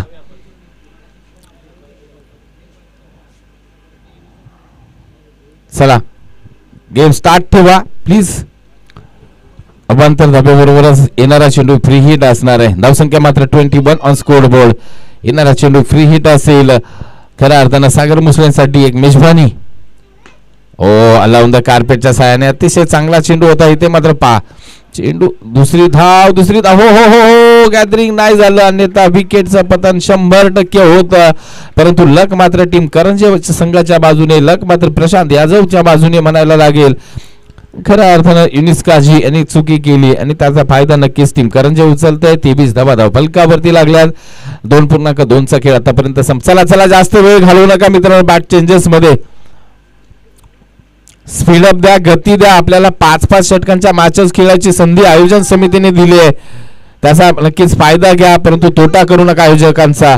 चला गेम स्टार्ट ठेवा प्लीज. अभांतर धाब्याबरोबरच येणारा चेंडू फ्री हिट असणार आहे. धावसंख्या मात्र 21 ऑन स्कोर बोर्ड. येणारा चेंडू फ्री हिट असेल. खऱ्या अर्थानं सागर मुसळेंसाठी एक मेजबानी. ओ अलाउन द कार्पेटच्या साहाय्याने अतिशय चांगला चेंडू होता. इथे मात्र पा चेंडू दुसरी धाव हो हो हो हो गॅदरिंग नाही झालं. अन्यथा विकेटचं पतन 100% होतं. परंतु लक मात्र टीम करंजे संघाच्या बाजूने, लक मात्र प्रशांत यादवच्या बाजूने म्हणायला लागेल. खऱ्या अर्थानं युनिस्काजी यांनी चुकी केली आणि त्याचा फायदा नक्कीच टीम करंजे उचलतंय. 23 धावा फलकावरती लागल्यात. 2.2चा खेळ आतापर्यंत चला जास्त वेळ घालवू नका मित्रांनो. बॅट चेंजेस मध्ये स्पीडअप द्या, गती द्या. आपल्याला 5-5 षटकांच्या मॅचेस खेळायची संधी आयोजन समितीने दिली आहे. त्याचा नक्कीच फायदा घ्या, परंतु तोटा करू नका आयोजकांचा.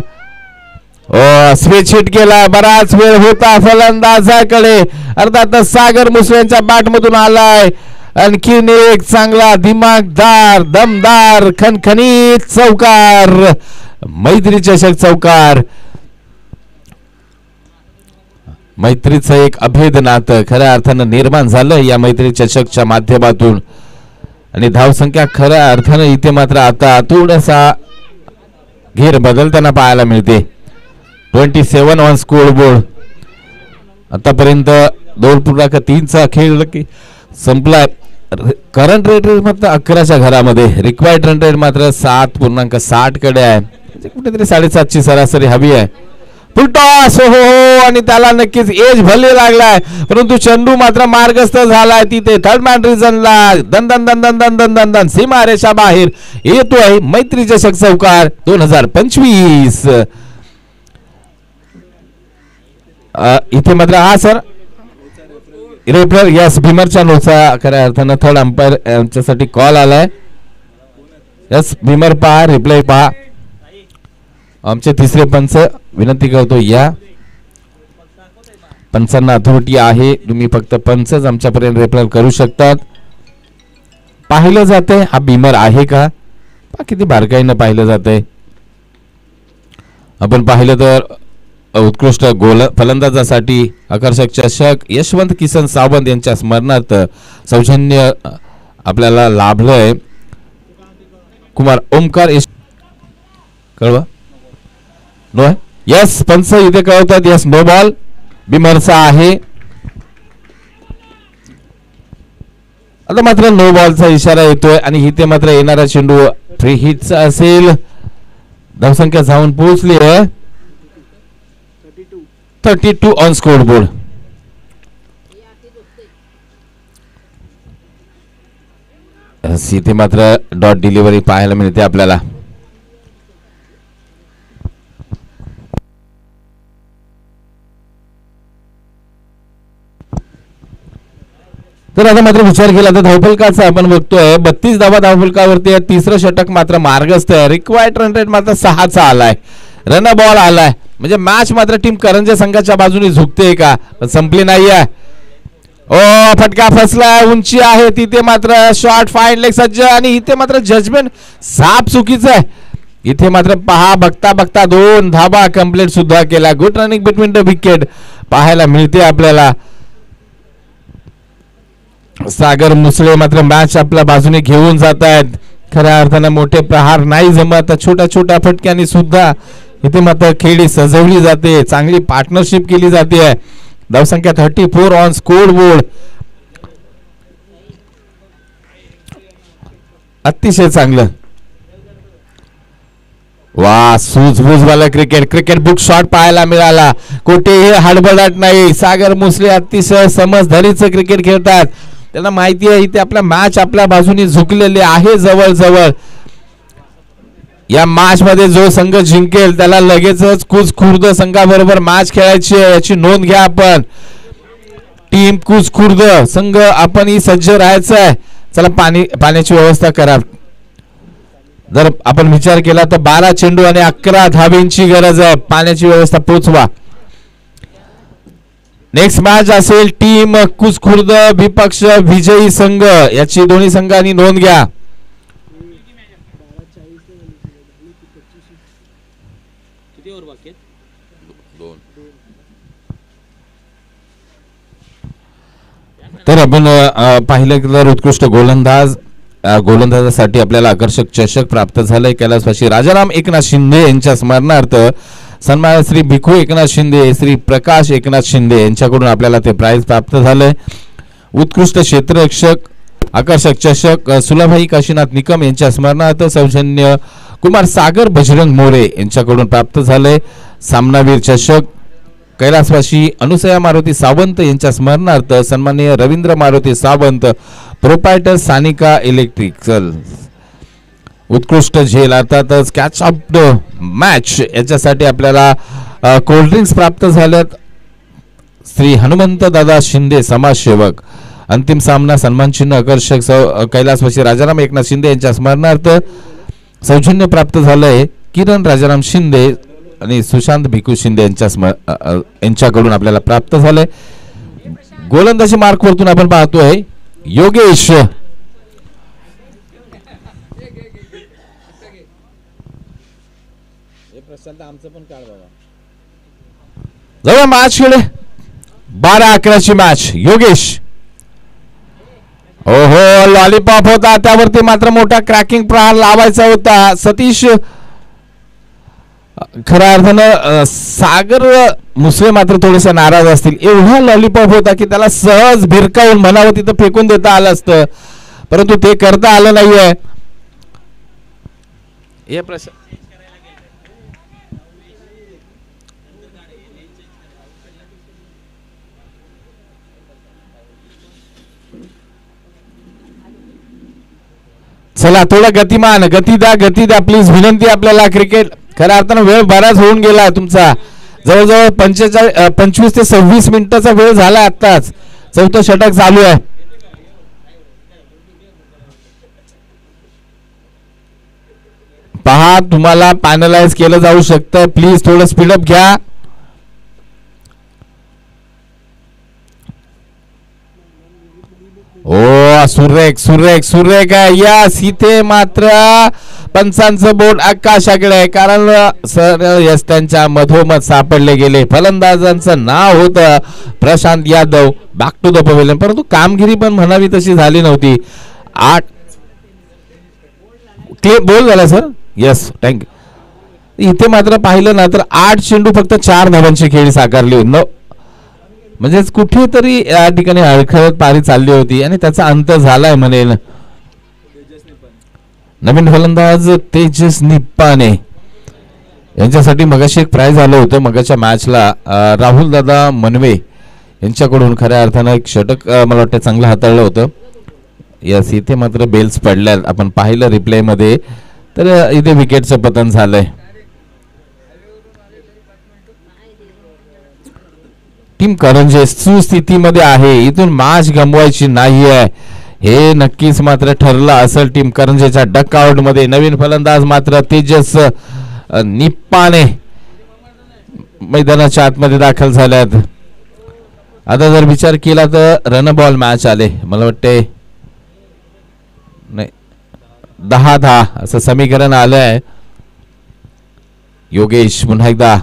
स्विच हिट केला. बराच वेळ होता फलंदाजाकडे. अर्थातच सागर मुसळेंच्या बॅट मधून आलाय आणखीन एक चांगला दिमागदार दमदार खणखणीत चौकार. मैत्री चषक चौकार. मैत्रीचं एक अभेद नातं खऱ्या अर्थानं निर्माण झालं या मैत्री चषकच्या माध्यमातून. आणि धावसंख्या खऱ्या अर्थानं इथे मात्र आता थोडासा घेर बदलताना पाहायला मिळते. 27 ऑन स्कोर बोर्ड. आतापर्यंत 2.3चा खेळ संपलाय. करंट रेट मात्र 11च्या घरामध्ये. रिक्वायर्ड रन रेट मात्र 7.60 कडे आहे. कुठेतरी 7.5ची सरासरी हवी आहे. फुलटॉस हो आणि त्याला नक्कीच एज भले लागलाय, परंतु चेंडू मात्र मार्गस्थ झालाय. तिथे थर्ड मॅन रिजनला दन दन दन दन दन दन दन दन सीमारेषा बाहेर येतोय. मैत्री चषक चौकार 2025. इथे मात्र हा सर रेफर यस भीमरच्या नोचा खऱ्या अर्थानं थर्ड अंपायर यांच्यासाठी कॉल आलाय. यस भीमर पहा, रिप्लाय पहा. आमचे तिसरे पंच विनंती करतो या पंचांना अथॉरिटी आहे. तुम्ही फक्त पंचच आमच्यापर्यंत रेफर करू शकतात. पाहिलं जातंय हा भीमर आहे का, किती बारकाईनं पाहिलं जातंय. आपण पाहिलं तर उत्कृष्ट गोल फलंदाजासाठी आकर्षक चषक यशवंत किसन सावंत यांच्या स्मरणार्थ सौजन्य आपल्याला लाभलंय. कुमार ओमकार कळवा नो यस पंच इथे कळवतात. यस नो बॉल बिमरचा आहे. आता मात्र नो बॉलचा इशारा येतोय आणि इथे मात्र येणारा चेंडू फ्री हिटचा असेल. धावसंख्या जाऊन पोहोचली आहे 32 ऑन स्कोर बोर्ड. इथे मात्र डॉट डिलिव्हरी पाहायला मिळते आपल्याला. तर आता मात्र विचार केला तर धावफलकाचा आपण बघतोय 32 धावा धावफलकावरती आहे. तिसरं षटक मात्र मार्गस्थ आहे. रिक्वायर्ड रन रेट मात्र 6चा आलाय. रन बॉल आलाय म्हणजे मॅच मात्र टीम करंजे संघाच्या बाजूने झुकते का, संपली नाहीये. ओ फटका फसलाय. उंची आहे तिथे मात्र शॉर्ट फाईन लेग सज्ज आणि इथे मात्र जजमेंट साफ चुकीचं आहे. इथे मात्र पहा बघता बघता 2 धावा कंप्लीट सुद्धा केला. Good running between the wicket पाहायला मिळते आपल्याला. सागर मुसळे मात्र मॅच आपल्या बाजूने घेऊन जात आहेत. खऱ्या अर्थानं मोठे प्रहार नाही जमत. छोट्या छोट्या फटक्यांनी सुद्धा इथे मात्र खेळी सजवली जाते. चांगली पार्टनरशिप केली जाते. धावसंख्या 34 ऑन स्कोर बोर्ड. अतिशय चांगलं. वा सूझबूझ वाला क्रिकेट बुक शॉट पाहायला मिळाला. कुठेही हडबडाट नाही. सागर मुसळे अतिशय समजदारीचं क्रिकेट खेळतात. त्यांना माहिती आहे इथे आपला मॅच आपल्या बाजूने झुकलेले आहे. जवळ या मॅच मध्ये जो संघ जिंकेल त्याला लगेचच खुर्द संघाबरोबर मॅच खेळायची आहे याची नोंद घ्या. आपण टीम खुर्द संघ आपण ही सज्ज राहायचं आहे. चला पाण्याची व्यवस्था करा. जर आपण विचार केला तर 12 चेंडू आणि 11 धाबींची गरज आहे. पाण्याची व्यवस्था पोचवा. नेक्स्ट मॅच असेल टीम खुर्द विपक्ष विजयी संघ याची दोन्ही संघांनी नोंद घ्या. तर आपण पाहिलं तर उत्कृष्ट गोलंदाज गोलंदाजासाठी आपल्याला आकर्षक चषक प्राप्त झालंय. कैलासवासी राजाराम एकनाथ शिंदे यांच्या स्मरणार्थ सन्मान श्री भिखू एकनाथ शिंदे, श्री प्रकाश एकनाथ शिंदे यांच्याकडून आपल्याला ते प्राइज प्राप्त झालंय. उत्कृष्ट क्षेत्ररक्षक आकर्षक चषक सुलभाई काशीनाथ निकम यांच्या स्मरणार्थ सौजन्य कुमार सागर बजरंग मोरे यांच्याकडून प्राप्त झालंय. सामनावीर चषक कैलासवासी अनुसया मारुती सावंत यांच्या स्मरणार्थ सन्माननीय रवींद्र मारुती सावंत, प्रोपायटर सानिका इलेक्ट्रिकल. उत्कृष्ट झेल अर्थातच कॅच ऑफ द मॅच याच्यासाठी आपल्याला कोल्ड्रिंक्स प्राप्त झाल्यात. श्री हनुमंत दादा शिंदे समाजसेवक. अंतिम सामना सन्मान चिन्ह आकर्षक कैलासवासी राजाराम एकनाथ शिंदे यांच्या स्मरणार्थ सौजन्य प्राप्त झालंय. किरण राजाराम शिंदे आणि सुशांत भिकू शिंदे यांच्याकडून आपल्याला प्राप्त झालंय. गोलंदाजी मार्क वरतून आपण पाहतोय योगेश जवळ मॅच खेळ 12-11ची मॅच. योगेश ओहो लॉलीपॉप होता त्यावरती मात्र मोठा क्रॅकिंग प्रहार लावायचा होता. सतीश खऱ्या अर्थानं सागर मुसळे मात्र थोडेसे नाराज असतील. एवढा लॉलीपॉप होता की त्याला सहज भिरकावून म्हणावं तिथं फेकून देता आलं असतं, परंतु ते करता आलं नाहीये. हे प्रश्न चला थोडं गतिमान गती द्या प्लीज विनंती आपल्याला. क्रिकेट खऱ्या अर्थानं वेळ बराच होऊन गेला तुमचा. जवळजवळ 25 ते 26 मिनिटाचा वेळ झाला. आत्ताच चौथं षटक चालू आहे. पहा तुम्हाला पॅनलाइज केलं जाऊ शकतं. प्लीज थोडं स्पीडअप घ्या. ओ सुरेख आहे. यस इथे मात्र पंचांचं बोट आकाशाकडे आहे, कारण सरळ यस्त्यांच्या मधोमध सापडले गेले. फलंदाजांचं नाव होतं Prashant Yadav. Back to the pavilion, परंतु कामगिरी पण म्हणावी तशी झाली नव्हती. 8 बोल झाला सर. Yes thank you. इथे मात्र पाहिलं ना तर 8 चेंडू फक्त 4 धावांची खेळी साकारली. म्हणजे कुठेतरी या ठिकाणी अडखळत पारी चालली होती आणि त्याचा अंत झालाय म्हणेल. नवीन फलंदाज तेजस निप्पाने यांच्यासाठी मगाशी एक प्राइज आलं होतं. मगाच्या मॅचला राहुल दादा मनवे यांच्याकडून खऱ्या अर्थानं एक षटक मला वाटतं चांगलं हाताळलं होतं. यस इथे मात्र बेल्स पडल्या. आपण पाहिलं रिप्ले मध्ये तर इथे विकेटचं पतन झालंय. टीम करंजे सुस्थितीमध्ये आहे. इथून मॅच गमवायची नाहीये हे नक्कीच मात्र ठरलं असेल टीम करंजेच्या डकआउट मध्ये. नवीन फलंदाज मात्र तेजस निप्पाने मैदानाच्या आतमध्ये दाखल झाल्यात. आता जर विचार केला तर रन बॉल मॅच आले. मला वाटते नाही 10-10 असं समीकरण आलंय. योगेश पुन्हा एकदा.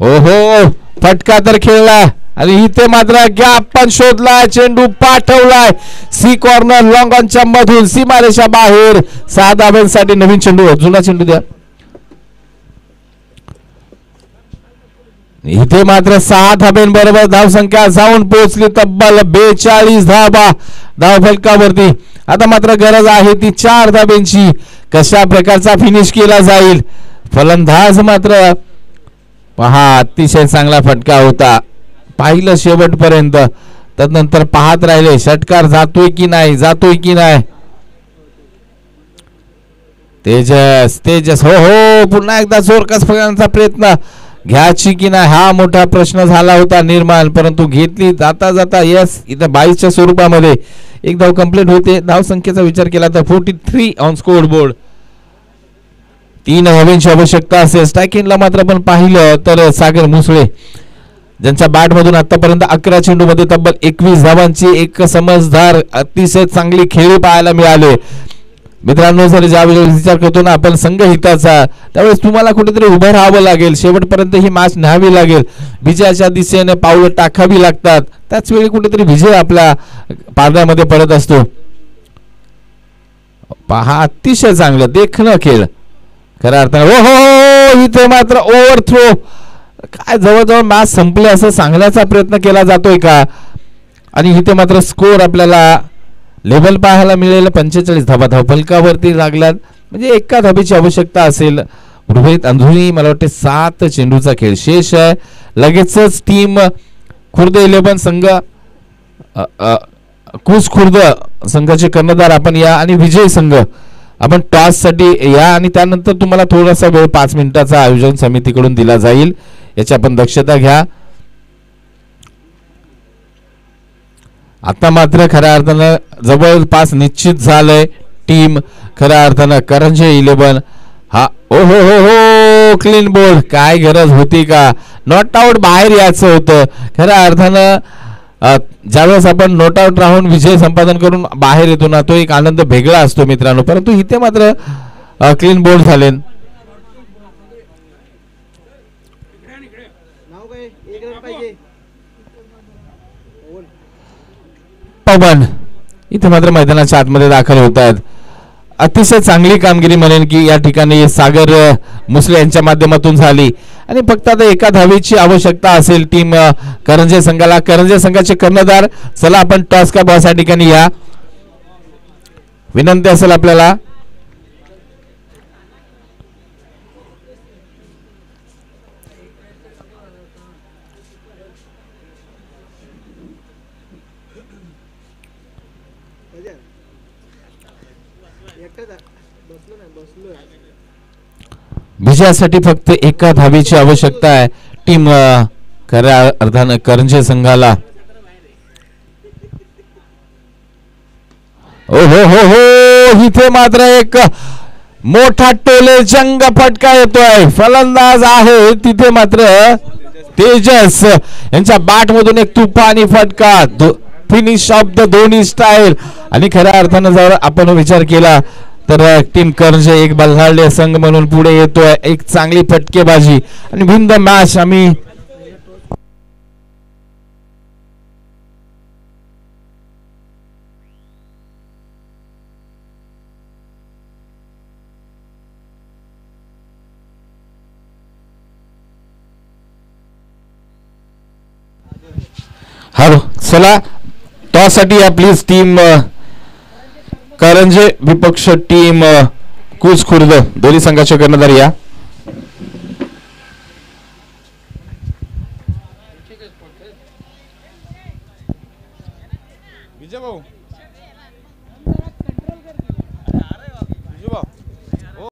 ओहो फटका तर खेळला आणि इथे मात्र गॅप पण शोधलाय. चेंडू पाठवलाय सी कॉर्नर लॉंग ऑनच्या मधून सीमारेषा बाहेर. 6 धावांसाठी नवीन चेंडू. जुना चेंडू द्या. इथे मात्र 6 धाब्यांबरोबर धावसंख्या जाऊन पोहोचली तब्बल 42 धावा धावफलकावरती. आता मात्र गरज आहे ती 4 धाब्यांची. कशा प्रकारचा फिनिश केला जाईल. फलंदाज मात्र पहा अतिशय चांगला फटका होता. पाहिलं शेवटपर्यंत, त्यानंतर पाहत राहिले षटकार जातोय की नाही. तेजस हो पुन्हा एकदा जोरकस फटकांचा प्रयत्न घ्यायची की नाही हा मोठा प्रश्न झाला होता निर्माण, परंतु घेतली जाता. यस इथं 22च्या स्वरूपामध्ये एक धाव कंप्लीट होते. धाव संख्येचा विचार केला तर 43 ऑन स्कोर बोर्ड. 3 धावांची आवश्यकता असेल. स्ट्रायकिंगला मात्र आपण पाहिलं तर सागर मुसळे ज्यांच्या बॅट मधून आतापर्यंत 11 चेंडू मध्ये तब्बल 21 धावांची एक समजदार अतिशय चांगली खेळी पाहायला मिळाले. मित्रांनो, जर ज्यावेळेस विचार करतो ना आपण संघ हिताचा, त्यावेळेस तुम्हाला कुठेतरी उभं राहावं लागेल, शेवटपर्यंत ही मॅच न्यावी लागेल, विजयाच्या दिशेने पावलं टाकावी लागतात. त्याच वेळी कुठेतरी विजय आपल्या पारड्यामध्ये पडत असतो. पहा, अतिशय चांगलं देखणं खेळ खऱ्या अर्थाने. हो हो, इथे मात्र ओव्हर थ्रो, काय जवळजवळ मॅच संपले असं सांगण्याचा प्रयत्न केला जातोय का? आणि इथे मात्र स्कोर आपल्याला लेवल पाहायला मिळेल. 45 धाबा धावफलकावरती लागलात, म्हणजे एका धाबेची आवश्यकता असेल. रोहित अंधुनी मला वाटते 7 चेंडूचा खेळ शेष आहे. लगेचच टीम खुर्द 11 संघ कुस खुर्द संघाचे कर्णधार आपण या आणि विजय संघ आपण टॉस साठी या आणि त्यानंतर तुम्हाला थोडासा वेळ 5 मिनिटाचा आयोजन समितीकडून दिला जाईल, याची आपण दक्षता घ्या. आता मात्र खऱ्या अर्थानं जवळपास निश्चित झालंय. टीम खऱ्या अर्थानं करंजे 11 हा ओ हो हो हो, क्लीन बोल्ड. काय गरज होती का? नॉट आउट बाहेर यायचं होतं. खऱ्या अर्थानं ज्यावेळेस आपण नॉट आउट राहून विजय संपादन करून बाहेर येतो ना, तो एक आनंद वेगळा असतो मित्रांनो. परंतु इथे मात्र क्लीन बोल्ड झाले. पवन इथे मात्र मैदानाच्या आतमध्ये दाखल होत आहेत. अतिशय चांगली कामगिरी म्हणेन की या ठिकाणी सागर मुसले यांच्या माध्यमातून झाली आणि फक्त आता एका धावेची आवश्यकता असेल टीम करंजे संघाला. करंजे संघाचे कर्णधार, चला आपण टॉस का बॉस या ठिकाणी या. विनंती असेल आपल्याला. विजयासाठी फक्त एका धावेची आवश्यकता आहे टीम खऱ्या अर्थानं करंजे संघाला. ओ हो हो हो, इथे मात्र एक मोठा टोले जंग फटका येतोय. फलंदाज आहे तिथे मात्र तेजस यांच्या बॅट मधून एक तुफानी फटका. Finish off the Dhoni style. आणि खऱ्या अर्थानं जर आपण विचार केला तर टीम करंजे एक बल्लाढ्य संघ म्हणून पुढे येतोय. एक चांगली फटकेबाजी आणि विन द मॅच. आम्ही हॅलो, चला टॉस साठी या प्लीज. टीम करंजे विपक्ष टीम कुस खुर्द, दोन्ही संघाचे कर्णधार या.